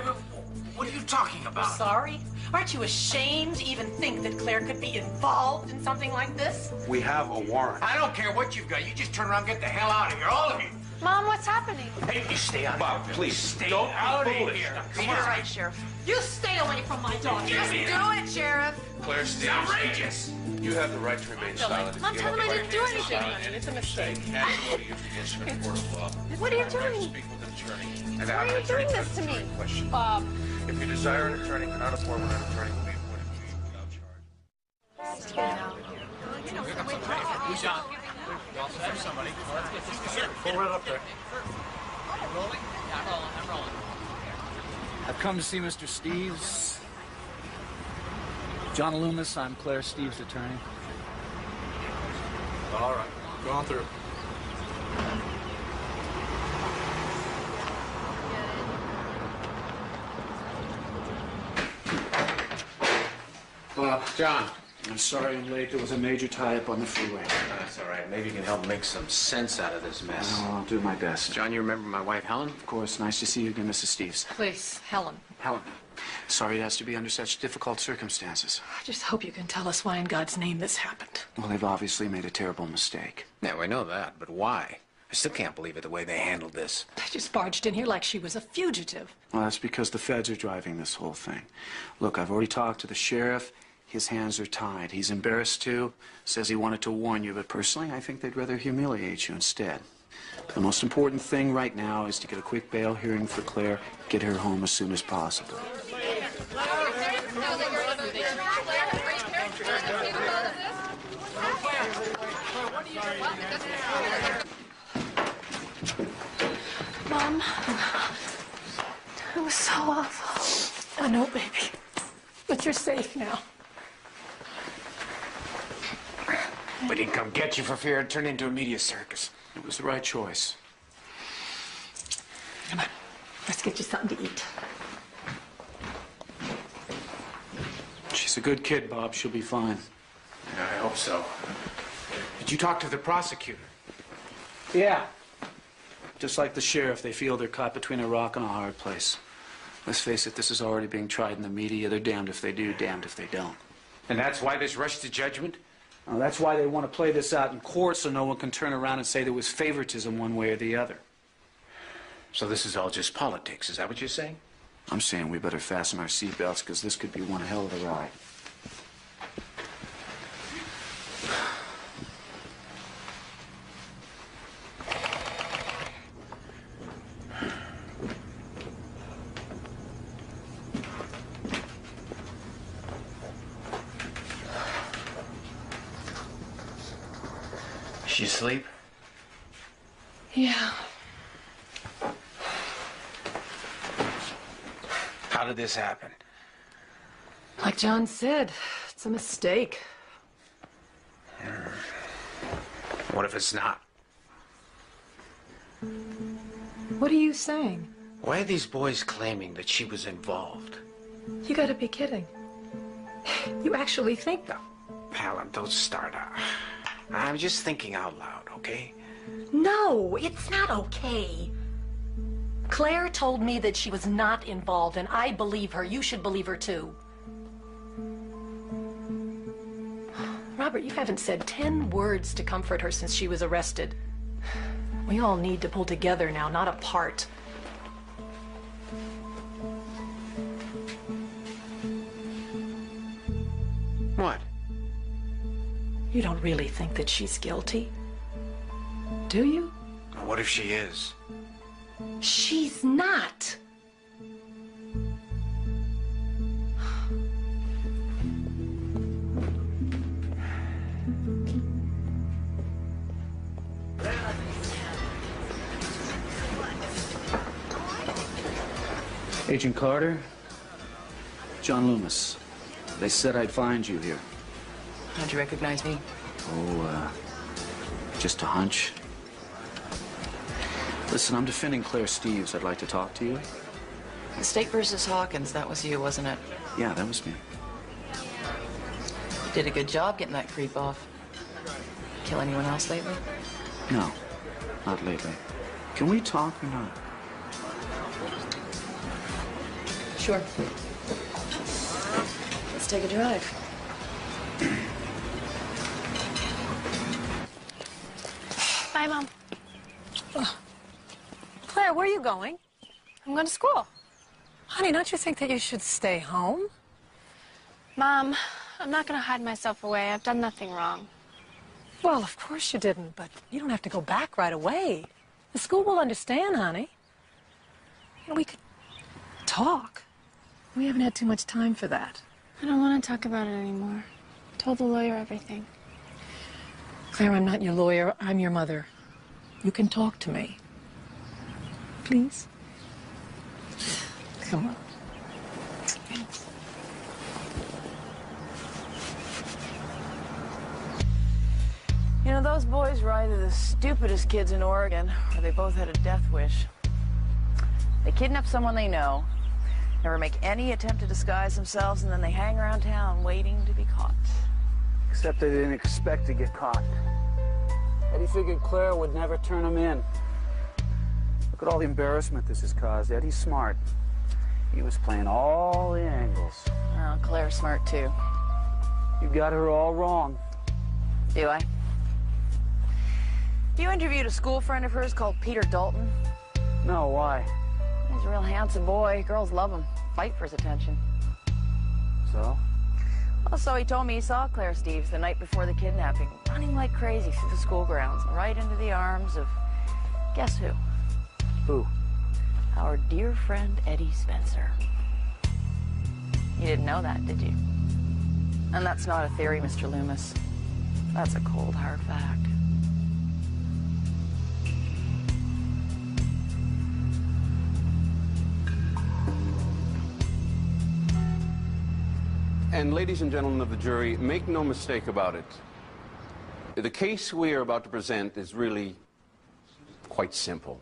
What are you talking about? Sorry? Aren't you ashamed to even think that Claire could be involved in something like this? We have a warrant. I don't care what you've got. You just turn around and get the hell out of here, all of you. Mom, what's happening? Hey, you stay out Bob, of here. please, Stay don't out be of foolish. here. Come You're on. right, Sheriff. You stay away from my daughter. Just do it, Sheriff. Claire, stay. Outrageous. You have the right to remain silent. Mom, tell him I didn't do anything, honey. It's a mistake. Absolutely, you against the court of law. What are you doing? Speak with an attorney. Why are you doing this to me? Bob. If you desire an attorney, cannot afford one, an attorney will be appointed to you without charge. Who's on? You also have somebody. Let's get this going. Pull right up there. Rolling? Yeah, I'm rolling. I've come to see Mr. Steves. John Loomis, I'm Claire Steves' attorney. All right, go on through. John. I'm sorry I'm late. There was a major tie-up on the freeway. That's all right. Maybe you can help make some sense out of this mess. Oh, I'll do my best. John, you remember my wife, Helen? Of course. Nice to see you again, Mrs. Steves. Please, Helen. Helen, sorry it has to be under such difficult circumstances. I just hope you can tell us why in God's name this happened. Well, they've obviously made a terrible mistake. Yeah, we know that, but why? I still can't believe it the way they handled this. They just barged in here like she was a fugitive. Well, that's because the feds are driving this whole thing. Look, I've already talked to the sheriff. His hands are tied. He's embarrassed, too. Says he wanted to warn you, but personally, I think they'd rather humiliate you instead. The most important thing right now is to get a quick bail hearing for Claire, get her home as soon as possible. Mom, it was so awful. I know, baby. But you're safe now. We didn't come get you for fear it turned into a media circus. It was the right choice. Come on, let's get you something to eat. She's a good kid, Bob. She'll be fine. Yeah, I hope so. Did you talk to the prosecutor? Yeah. Just like the sheriff, they feel they're caught between a rock and a hard place. Let's face it, this is already being tried in the media. They're damned if they do, damned if they don't. And that's why this rush to judgment? Well, that's why they want to play this out in court so no one can turn around and say there was favoritism one way or the other. So this is all just politics, is that what you're saying? I'm saying we better fasten our seatbelts because this could be one hell of a ride. She asleep? Yeah. How did this happen? Like John said, it's a mistake. What if it's not? What are you saying? Why are these boys claiming that she was involved? You gotta be kidding. You actually think that? Helen, don't start out. I'm just thinking out loud, okay? No, it's not okay. Claire told me that she was not involved, and I believe her. You should believe her, too. Robert, you haven't said 10 words to comfort her since she was arrested. We all need to pull together now, not apart. What? You don't really think that she's guilty, do you? What if she is? She's not. Agent Carter, John Loomis. They said I'd find you here. How'd you recognize me? Oh, just a hunch. Listen, I'm defending Claire Steves. I'd like to talk to you. The State versus Hawkins, that was you, wasn't it? Yeah, that was me. Did a good job getting that creep off. Kill anyone else lately? No, not lately. Can we talk or not? Sure. Let's take a drive. Bye, Mom. Claire, where are you going? I'm going to school. Honey, don't you think that you should stay home? Mom, I'm not going to hide myself away. I've done nothing wrong. Well, of course you didn't, but you don't have to go back right away. The school will understand, honey. You know, we could talk. We haven't had too much time for that. I don't want to talk about it anymore. I told the lawyer everything. Claire, I'm not your lawyer. I'm your mother. You can talk to me. Please? Come on. You know, those boys were either the stupidest kids in Oregon, or they both had a death wish. They kidnap someone they know, never make any attempt to disguise themselves, and then they hang around town waiting to be caught. Except they didn't expect to get caught. Eddie figured Claire would never turn him in. Look at all the embarrassment this has caused. Eddie's smart. He was playing all the angles. Oh, Claire's smart, too. You got her all wrong. Do I? You interviewed a school friend of hers called Peter Dalton? No, why? He's a real handsome boy. Girls love him. Fight for his attention. So? Well, so he told me he saw Claire Steves the night before the kidnapping, running like crazy through the school grounds, right into the arms of, guess who? Who? Our dear friend Eddie Spencer. You didn't know that, did you? And that's not a theory, Mr. Loomis. That's a cold, hard fact. And ladies and gentlemen of the jury, make no mistake about it. The case we are about to present is really quite simple.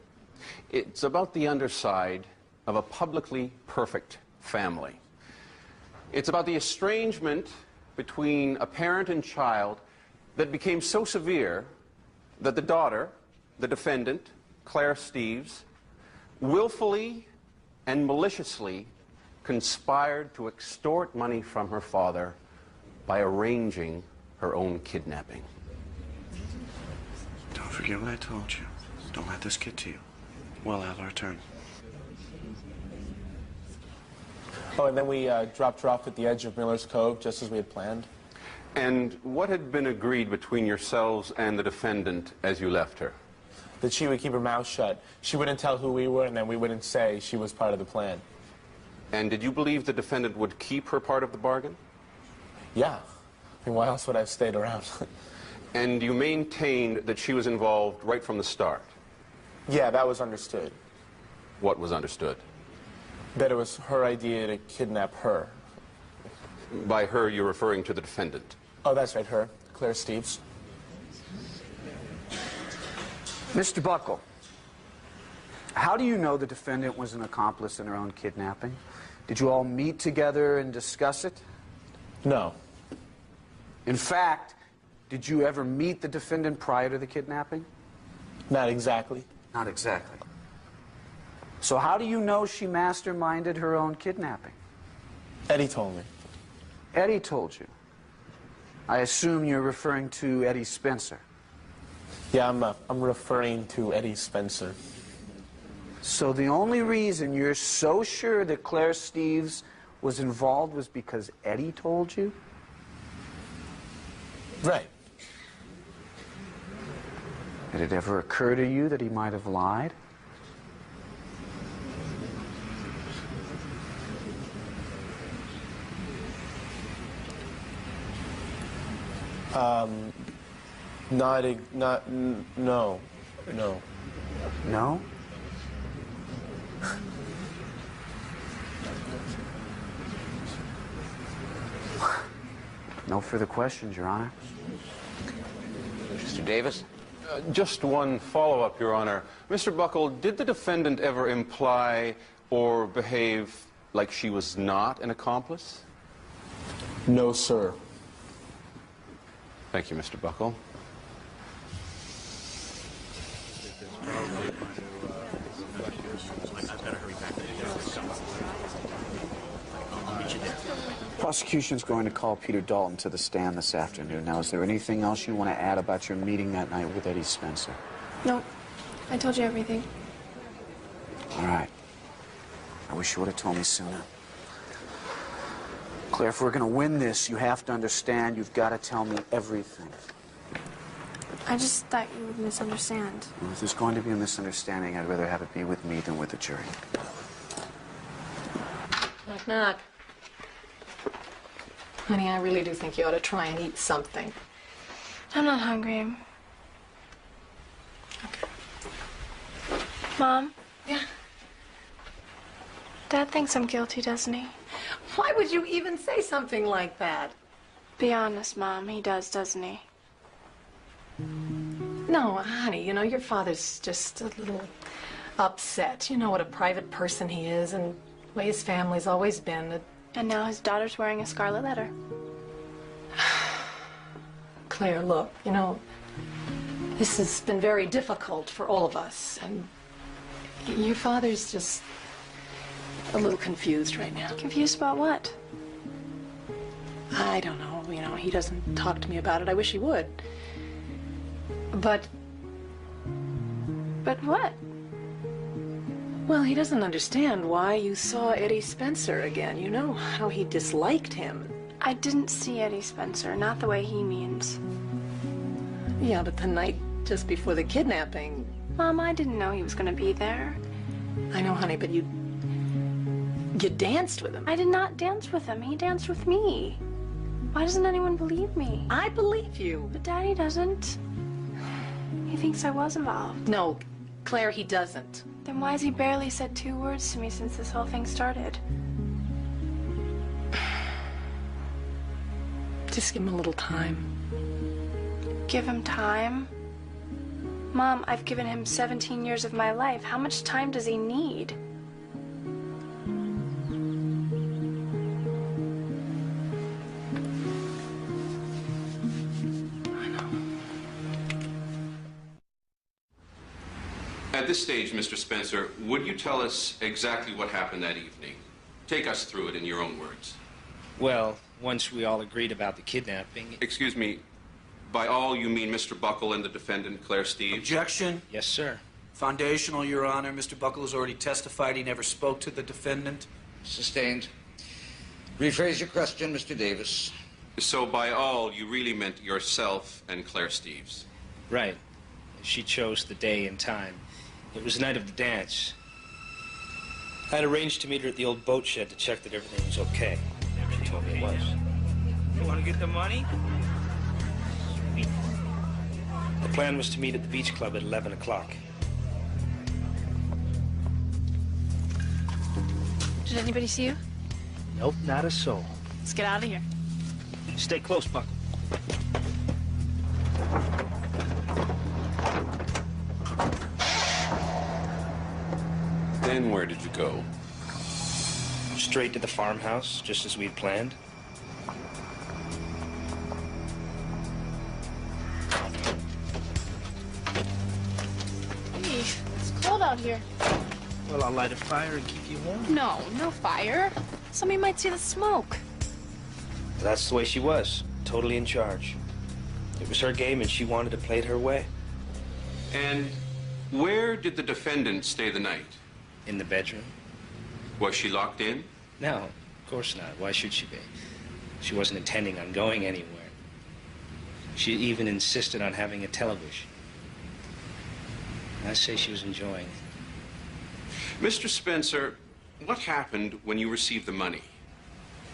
It's about the underside of a publicly perfect family. It's about the estrangement between a parent and child that became so severe that the daughter, the defendant, Claire Steves, willfully and maliciously conspired to extort money from her father by arranging her own kidnapping. Don't forget what I told you. Don't let this get to you. Well, Al, our turn. Oh, and then we dropped her off at the edge of Miller's Cove, just as we had planned. And what had been agreed between yourselves and the defendant as you left her? That she would keep her mouth shut. She wouldn't tell who we were, and then we wouldn't say she was part of the plan. And did you believe the defendant would keep her part of the bargain? Yeah. I mean, why else would I have stayed around? And you maintained that she was involved right from the start? Yeah, that was understood. What was understood? That it was her idea to kidnap her. By her, you're referring to the defendant? Oh, that's right, her. Claire Steves. Mr. Buckle, how do you know the defendant was an accomplice in her own kidnapping? Did you all meet together and discuss it? No. In fact, did you ever meet the defendant prior to the kidnapping? Not exactly. Not exactly. So how do you know she masterminded her own kidnapping? Eddie told me. Eddie told you? I assume you're referring to Eddie Spencer. Yeah, I'm referring to Eddie Spencer. So the only reason you're so sure that Claire Steves was involved was because Eddie told you? Right. Did it ever occur to you that he might have lied? No. No? No further questions, Your Honor. Mr. Davis? Just one follow-up, Your Honor. Mr. Buckle, did the defendant ever imply or behave like she was not an accomplice? No, sir. Thank you, Mr. Buckle. Prosecution's going to call Peter Dalton to the stand this afternoon. Now, is there anything else you want to add about your meeting that night with Eddie Spencer? Nope. I told you everything. All right. I wish you would have told me sooner. Claire, if we're going to win this, you have to understand you've got to tell me everything. I just thought you would misunderstand. And if there's going to be a misunderstanding, I'd rather have it be with me than with the jury. Knock, knock. Honey, I really do think you ought to try and eat something. I'm not hungry. Okay. Mom? Yeah? Dad thinks I'm guilty, doesn't he? Why would you even say something like that? Be honest, Mom. He does, doesn't he? No, honey, you know, your father's just a little upset. You know what a private person he is and the way his family's always been. And now his daughter's wearing a scarlet letter. Claire, look, you know, this has been very difficult for all of us, and your father's just a little confused right now. Confused about what? I don't know, you know, he doesn't talk to me about it. I wish he would. But what? Well, he doesn't understand why you saw Eddie Spencer again. You know how he disliked him. I didn't see Eddie Spencer, not the way he means. Yeah, but the night just before the kidnapping. Mom, I didn't know he was going to be there. I know, honey, but you danced with him. I did not dance with him. He danced with me. Why doesn't anyone believe me? I believe you. But Daddy doesn't. He thinks I was involved. No, Claire, he doesn't. Then why has he barely said 2 words to me since this whole thing started? Just give him a little time. Give him time? Mom, I've given him 17 years of my life. How much time does he need? At this stage, Mr. Spencer, would you tell us exactly what happened that evening? Take us through it in your own words. Well, once we all agreed about the kidnapping... Excuse me, by all you mean Mr. Buckle and the defendant, Claire Steves? Objection. Yes, sir. Foundational, Your Honor. Mr. Buckle has already testified he never spoke to the defendant. Sustained. Rephrase your question, Mr. Davis. So by all, you really meant yourself and Claire Steves? Right. She chose the day and time. It was the night of the dance. I had arranged to meet her at the old boat shed to check that everything was okay. She told me it was. You want to get the money? The plan was to meet at the beach club at 11 o'clock. Did anybody see you? Nope, not a soul. Let's get out of here. Stay close, Buckle. Then where did you go? Straight to the farmhouse, just as we'd planned. Hey, it's cold out here. Well, I'll light a fire and keep you warm. No, no fire. Somebody might see the smoke. That's the way she was, totally in charge. It was her game, and she wanted to play it her way. And where did the defendant stay the night? In the bedroom. Was she locked in? No, of course not. Why should she be? She wasn't intending on going anywhere. She even insisted on having a television. I say she was enjoying it. Mr. Spencer, what happened when you received the money?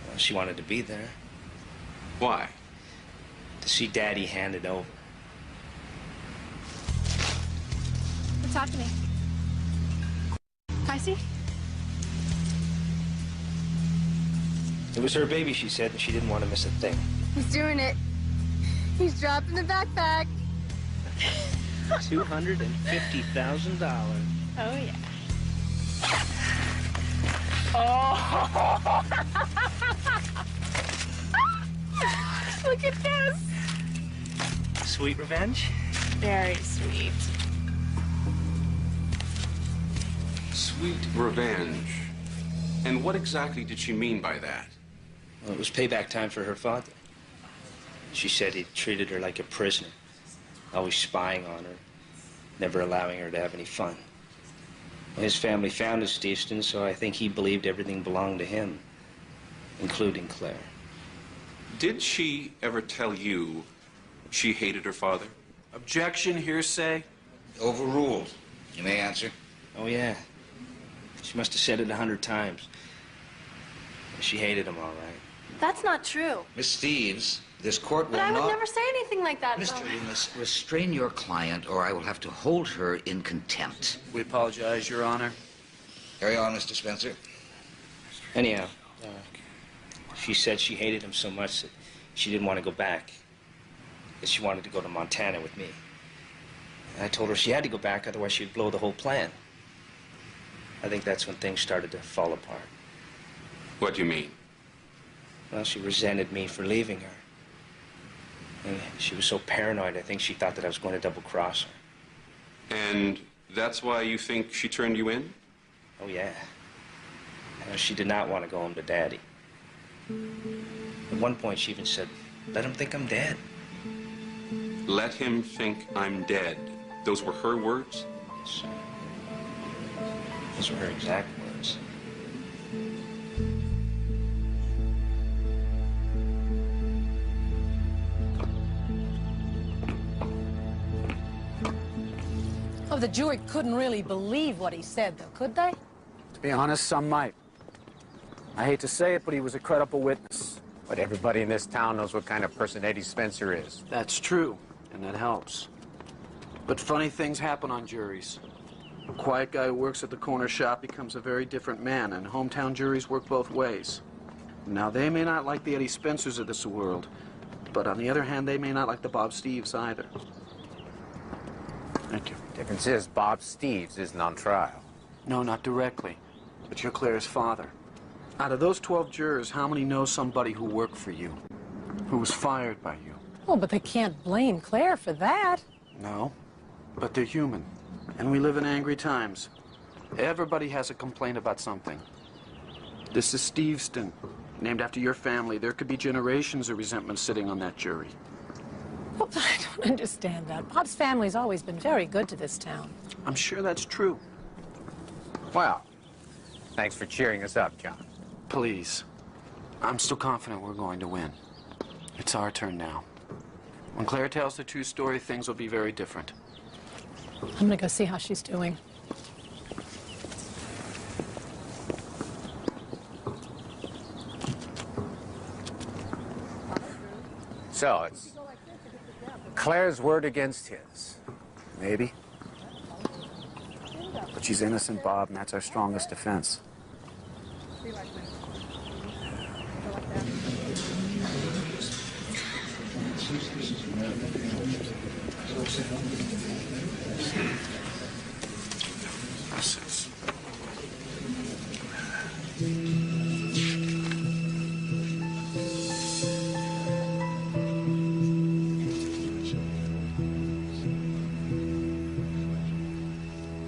Well, she wanted to be there. Why? To see Daddy hand it over. What's happening? I see. It was her baby, she said, and she didn't want to miss a thing. He's doing it. He's dropping the backpack. $250,000. Oh, yeah. Oh! Look at this. Sweet revenge? Very sweet. Sweet revenge. And what exactly did she mean by that? Well, it was payback time for her father. She said he treated her like a prisoner, always spying on her, never allowing her to have any fun. His family founded Steveston, so I think he believed everything belonged to him, including Claire. Did she ever tell you she hated her father? Objection, hearsay. Overruled. You may answer. Oh, yeah. She must have said it 100 times. She hated him, all right. That's not true. Miss Steves, this court will But I would not... never say anything like that. Mr. Loomis, restrain your client, or I will have to hold her in contempt. We apologize, Your Honor. Carry on, Mr. Spencer. Anyhow, she said she hated him so much that she didn't want to go back. That she wanted to go to Montana with me. And I told her she had to go back, otherwise she'd blow the whole plan. I think that's when things started to fall apart. What do you mean? Well, she resented me for leaving her. And she was so paranoid, I think she thought that I was going to double-cross her. And that's why you think she turned you in? Oh, yeah. She did not want to go home to Daddy. At one point, she even said, "Let him think I'm dead." Let him think I'm dead. Those were her words? Yes, sir. Those were her exact words. Oh, the jury couldn't really believe what he said, though, could they? To be honest, some might. I hate to say it, but he was a credible witness. But everybody in this town knows what kind of person Eddie Spencer is. That's true, and that helps. But funny things happen on juries. A quiet guy who works at the corner shop becomes a very different man, and hometown juries work both ways. Now, they may not like the Eddie Spencers of this world, but on the other hand, they may not like the Bob Steves either. Thank you. Difference is, Bob Steves isn't on trial. No, not directly, but you're Claire's father. Out of those 12 jurors, how many know somebody who worked for you, who was fired by you? Oh, but they can't blame Claire for that. No, but they're human, and we live in angry times. Everybody has a complaint about something. This is Steveston, named after your family. There could be generations of resentment sitting on that jury. Well, I don't understand that. Bob's family's always been very good to this town. I'm sure that's true. Well, thanks for cheering us up, John. Please. I'm still confident we're going to win. It's our turn now. When Claire tells the true story, things will be very different. I'm gonna go see how she's doing. So, it's Claire's word against his. Maybe. But she's innocent, Bob, and that's our strongest defense.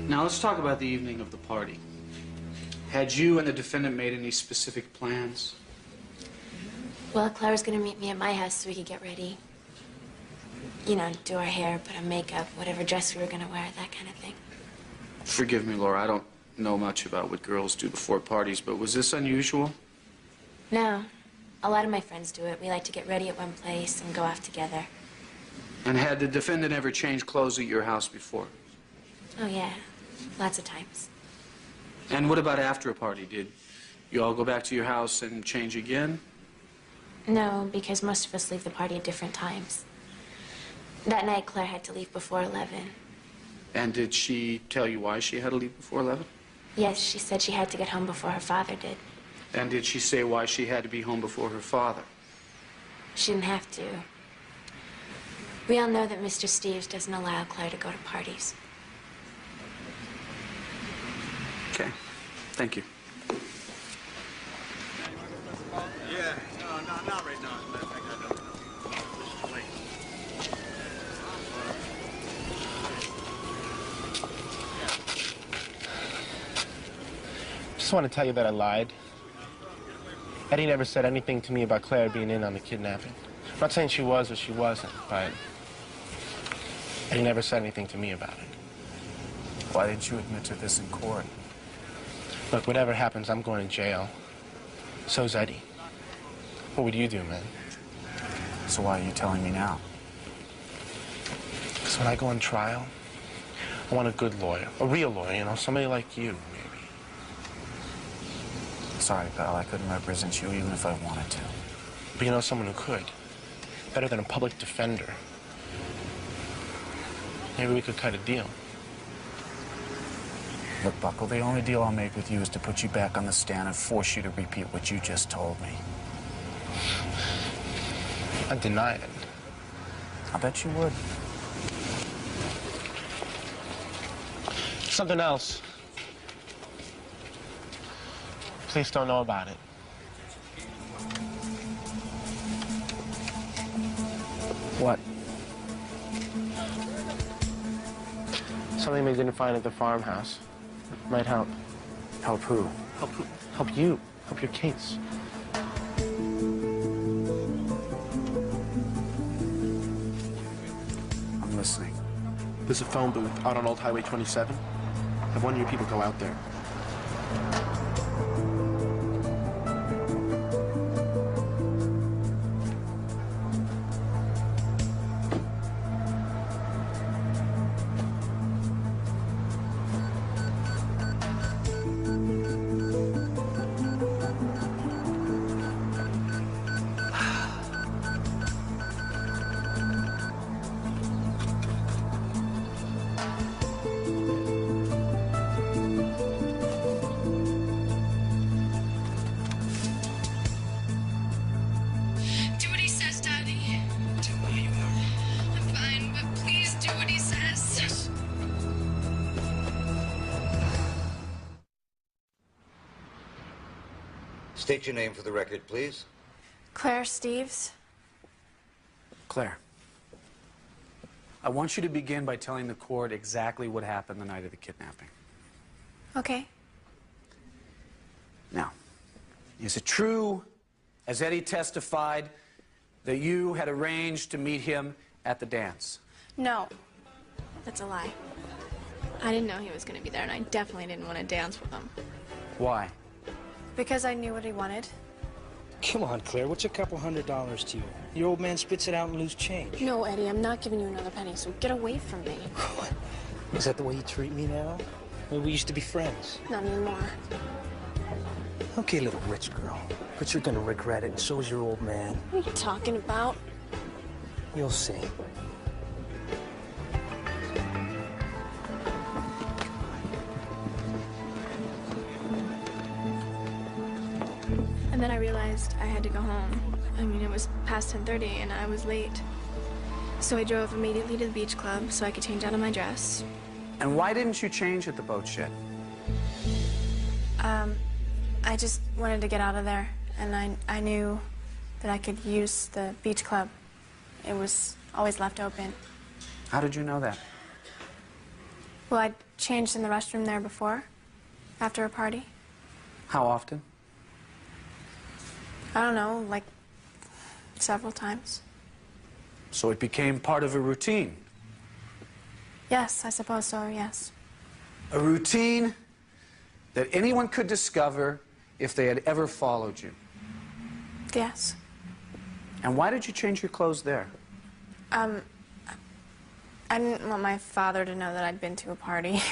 Now let's talk about the evening of the party. Had you and the defendant made any specific plans? Well, Claire was gonna meet me at my house so we could get ready. You know, do our hair, put on makeup, whatever dress we were gonna wear, that kind of thing. Forgive me, Laura, I don't know much about what girls do before parties, but was this unusual? No. A lot of my friends do it. We like to get ready at one place and go off together. And had the defendant ever changed clothes at your house before? Oh, yeah. Lots of times. And what about after a party? Did you all go back to your house and change again? No, because most of us leave the party at different times. That night, Claire had to leave before 11. And did she tell you why she had to leave before 11? Yes, she said she had to get home before her father did. And did she say why she had to be home before her father? She didn't have to. We all know that Mr. Steves doesn't allow Claire to go to parties. Okay. Thank you. Yeah, no, not right now. As a matter of fact, I don't know. This is late. Just want to tell you that I lied. Eddie never said anything to me about Claire being in on the kidnapping. I'm not saying she was or she wasn't, but Eddie never said anything to me about it. Why didn't you admit to this in court? Look, whatever happens, I'm going to jail. So's Eddie. What would you do, man? So why are you telling me now? Because when I go on trial, I want a good lawyer. A real lawyer, you know, somebody like you, maybe. Sorry, pal, I couldn't represent you even if I wanted to. But you know someone who could. Better than a public defender. Maybe we could cut a deal. Look, Buckle, the only deal I'll make with you is to put you back on the stand and force you to repeat what you just told me. I'd deny it. I bet you would. Something else. Please don't know about it. What? Something they didn't find at the farmhouse. Might help. Help who? Help you. Help your case. I'm listening. There's a phone booth out on Old Highway 27. Have one of your people go out there. Do what he says, Daddy. Tell me you are. I'm fine, but please do what he says. Yes. State your name for the record, please. Claire Steves. Claire, I want you to begin by telling the court exactly what happened the night of the kidnapping. Okay. Now, is it true, as Eddie testified, that you had arranged to meet him at the dance? No, that's a lie. I didn't know he was going to be there, and I definitely didn't want to dance with him. Why? Because I knew what he wanted. Come on, Claire, what's a couple $100 to you? Your old man spits it out and lose change. No, Eddie, I'm not giving you another penny, so get away from me. Is that the way you treat me now? Well, we used to be friends. Not anymore. Okay, little rich girl. But you're gonna regret it, and so is your old man. What are you talking about? You'll see. And then I realized I had to go home. I mean, it was past 10:30 and I was late. So I drove immediately to the beach club so I could change out of my dress. And why didn't you change at the boat shed? I just wanted to get out of there. And I knew that I could use the beach club. It was always left open. How did you know that? Well, I'd changed in the restroom there before, after a party. How often? I don't know, like several times. So it became part of a routine. Yes, I suppose so, yes. A routine that anyone could discover if they had ever followed you. Yes. And why did you change your clothes there? I didn't want my father to know that I'd been to a party.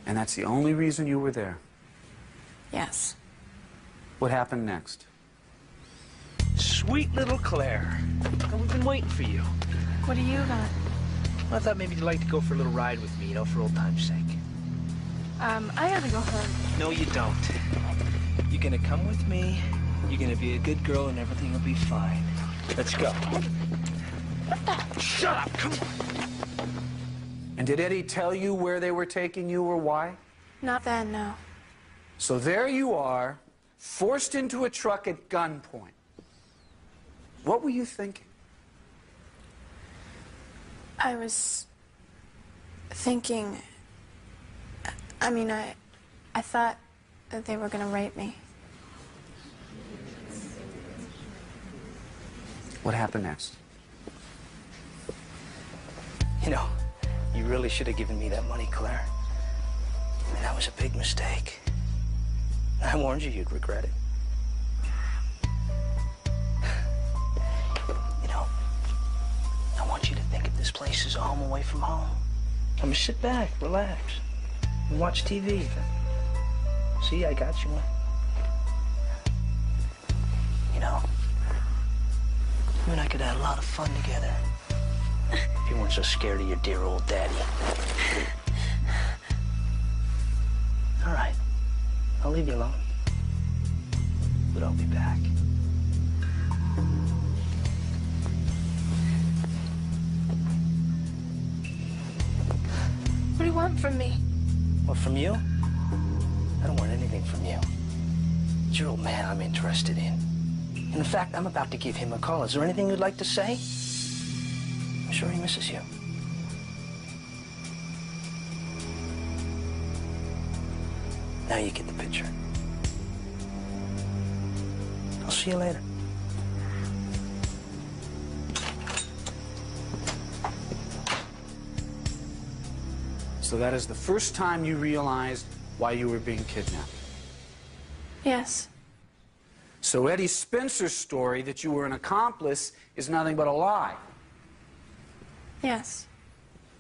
And that's the only reason you were there. Yes. What happened next? Sweet little Claire. Oh, we've been waiting for you. What do you got? Well, I thought maybe you'd like to go for a little ride with me, you know, for old time's sake. I gotta go home. No, you don't. You're gonna come with me, you're gonna be a good girl, and everything will be fine. Let's go. Shut up, come on. And did Eddie tell you where they were taking you or why? Not then, no. So there you are, forced into a truck at gunpoint. What were you thinking? I was thinking, I thought that they were going to rape me. What happened next? You know, you really should have given me that money, Claire. I mean, that was a big mistake. I warned you you'd regret it. You know, I want you to think of this place as a home away from home. I mean, sit back, relax, and watch TV. See, I got you one. You know, you and I could have a lot of fun together. If you weren't so scared of your dear old daddy. All right, I'll leave you alone. But I'll be back. What do you want from me? What, from you? I don't want anything from you. It's your old man I'm interested in. And in fact, I'm about to give him a call. Is there anything you'd like to say? I'm sure he misses you. Now you get the picture. I'll see you later. So that is the first time you realized why you were being kidnapped. Yes. So Eddie Spencer's story that you were an accomplice is nothing but a lie. Yes.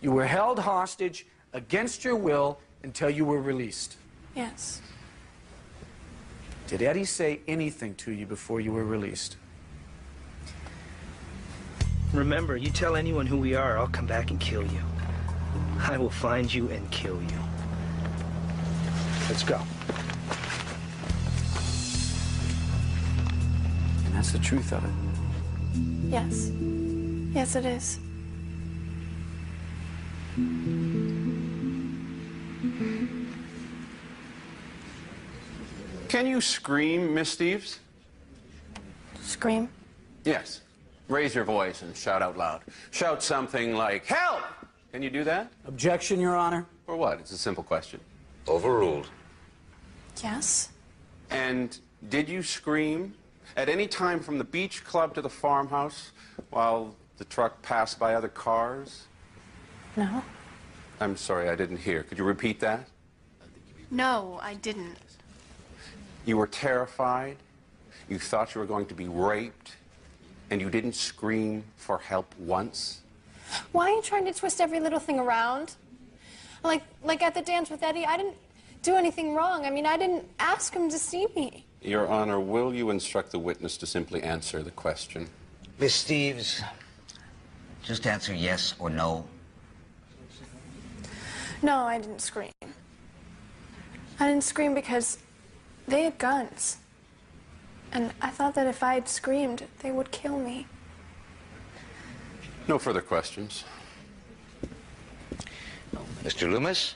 You were held hostage against your will until you were released. Yes. Did Eddie say anything to you before you were released? Remember, you tell anyone who we are, I'll come back and kill you. I will find you and kill you. Let's go. And that's the truth of it. Yes. Yes, it is. Can you scream, Miss Steves? Scream? Yes. Raise your voice and shout out loud. Shout something like, help! Can you do that? Objection, Your Honor. For what? It's a simple question. Overruled. Yes. And did you scream at any time from the beach club to the farmhouse while the truck passed by other cars? No. I'm sorry, I didn't hear. Could you repeat that? No, I didn't. You were terrified, you thought you were going to be raped, and you didn't scream for help once? Why are you trying to twist every little thing around? Like at the dance with Eddie, I didn't do anything wrong. I mean, I didn't ask him to see me. Your Honor, will you instruct the witness to simply answer the question? Miss Steves. Just answer yes or no. No, I didn't scream. I didn't scream because they had guns. And I thought that if I had screamed, they would kill me. No further questions. Mr. Loomis?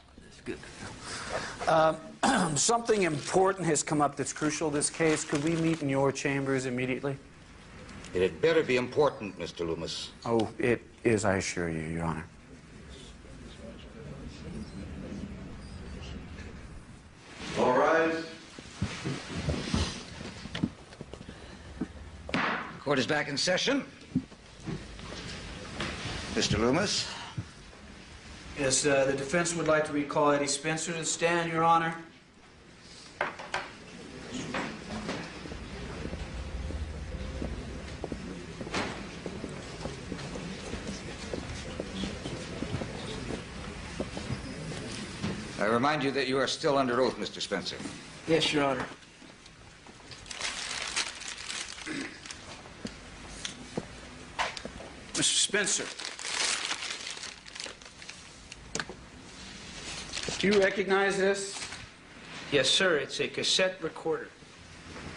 Something important has come up that's crucial to this case. Could we meet in your chambers immediately? It had better be important, Mr. Loomis. Oh, it is, I assure you, Your Honor. All rise. Court is back in session. Mr. Loomis? Yes, the defense would like to recall Eddie Spencer to the stand, Your Honor. I remind you that you are still under oath, Mr. Spencer. Yes, Your Honor. Mr. Spencer. Do you recognize this? Yes, sir. It's a cassette recorder.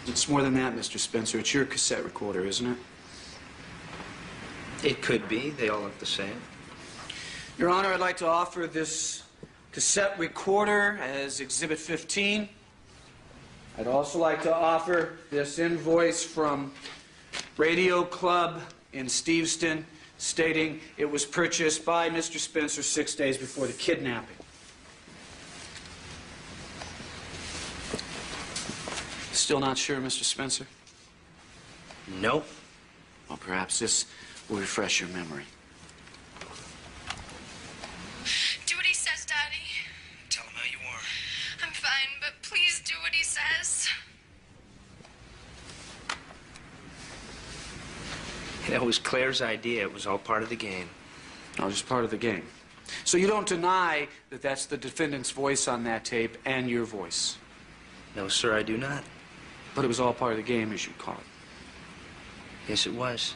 It's more than that, Mr. Spencer. It's your cassette recorder, isn't it? It could be. They all look the same. Your Honor, I'd like to offer this cassette recorder as Exhibit 15. I'd also like to offer this invoice from Radio Club in Steveston stating it was purchased by Mr. Spencer 6 days before the kidnapping. Still not sure, Mr. Spencer? Nope. Well, perhaps this will refresh your memory. Do what he says, Daddy. Tell him how you are. I'm fine, but please do what he says. That was Claire's idea. It was all part of the game. Oh, just part of the game. So you don't deny that that's the defendant's voice on that tape and your voice? No, sir, I do not. But it was all part of the game, as you call it. Yes, it was.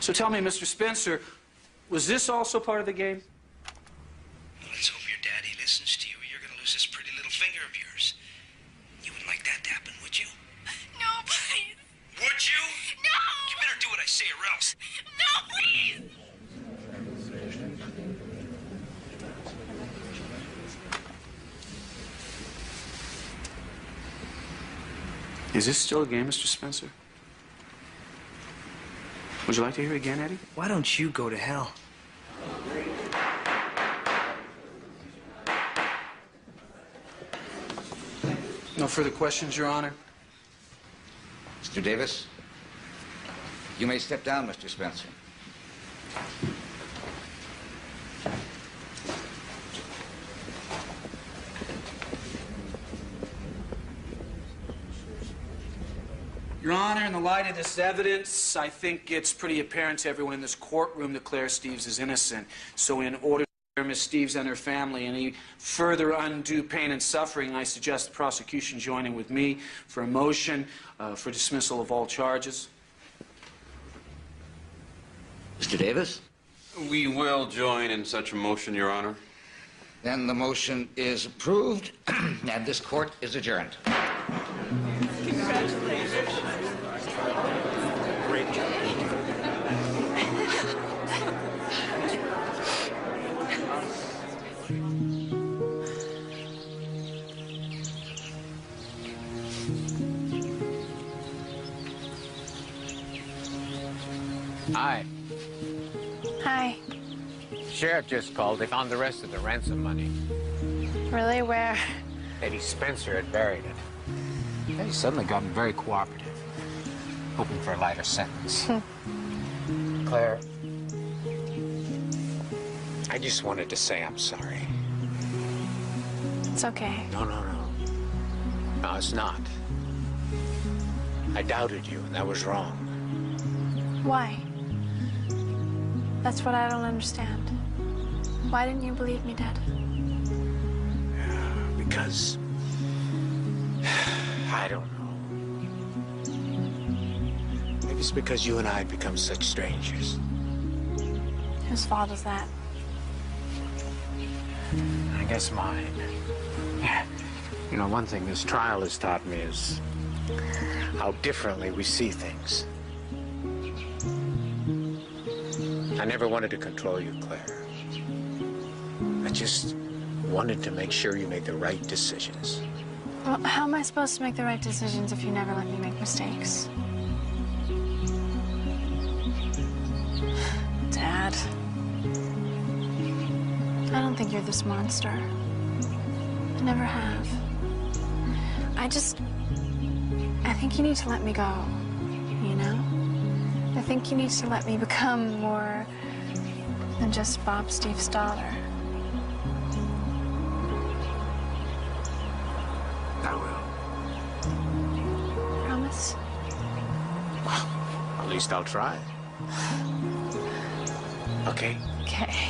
So tell me, Mr. Spencer, was this also part of the game? Well, let's hope your daddy listens to you, or you're going to lose this pretty little finger of yours. You wouldn't like that to happen, would you? No, please. Would you? No! You better do what I say or else. No, please! Is this still a game, Mr. Spencer? Would you like to hear it again, Eddie? Why don't you go to hell? No further questions, Your Honor? Mr. Davis, you may step down, Mr. Spencer. Your Honor, in the light of this evidence, I think it's pretty apparent to everyone in this courtroom that Claire Steves is innocent. So in order to Miss Steves and her family any further undue pain and suffering, I suggest the prosecution joining with me for a motion for dismissal of all charges. Mr. Davis? We will join in such a motion, Your Honor. Then the motion is approved, and this court is adjourned. Congratulations. Great job. Hi. Hi. Sheriff just called. They found the rest of the ransom money. Really? Where? Eddie Spencer had buried it. Eddie suddenly gotten very cooperative, hoping for a lighter sentence. Claire, I just wanted to say I'm sorry. It's okay. No. No, it's not. I doubted you, and that was wrong. Why? That's what I don't understand. Why didn't you believe me, Dad? Because I don't know. Maybe it's because you and I had become such strangers. Whose fault is that? I guess mine. You know, one thing this trial has taught me is how differently we see things. I never wanted to control you, Claire. I just wanted to make sure you made the right decisions. Well, how am I supposed to make the right decisions if you never let me make mistakes? Dad. I don't think you're this monster. I never have. I think you need to let me go, you know? I think you need to let me become more than just Bob Steve's daughter. I will. Promise? Well, at least I'll try. Okay? Okay.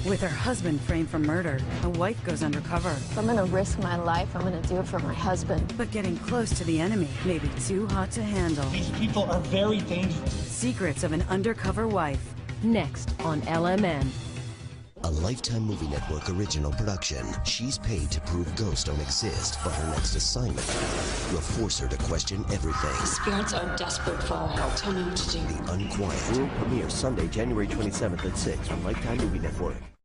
With her husband framed for murder, a wife goes undercover. If I'm gonna risk my life, I'm gonna do it for my husband. But getting close to the enemy may be too hot to handle. These people are very dangerous. Secrets of an undercover wife. Next on LMN. A Lifetime Movie Network original production. She's paid to prove ghosts don't exist, but her next assignment will force her to question everything. Spirits are desperate for our help. Tell me what to do. The Unquiet. World premiere Sunday, January 27th at 6 on Lifetime Movie Network.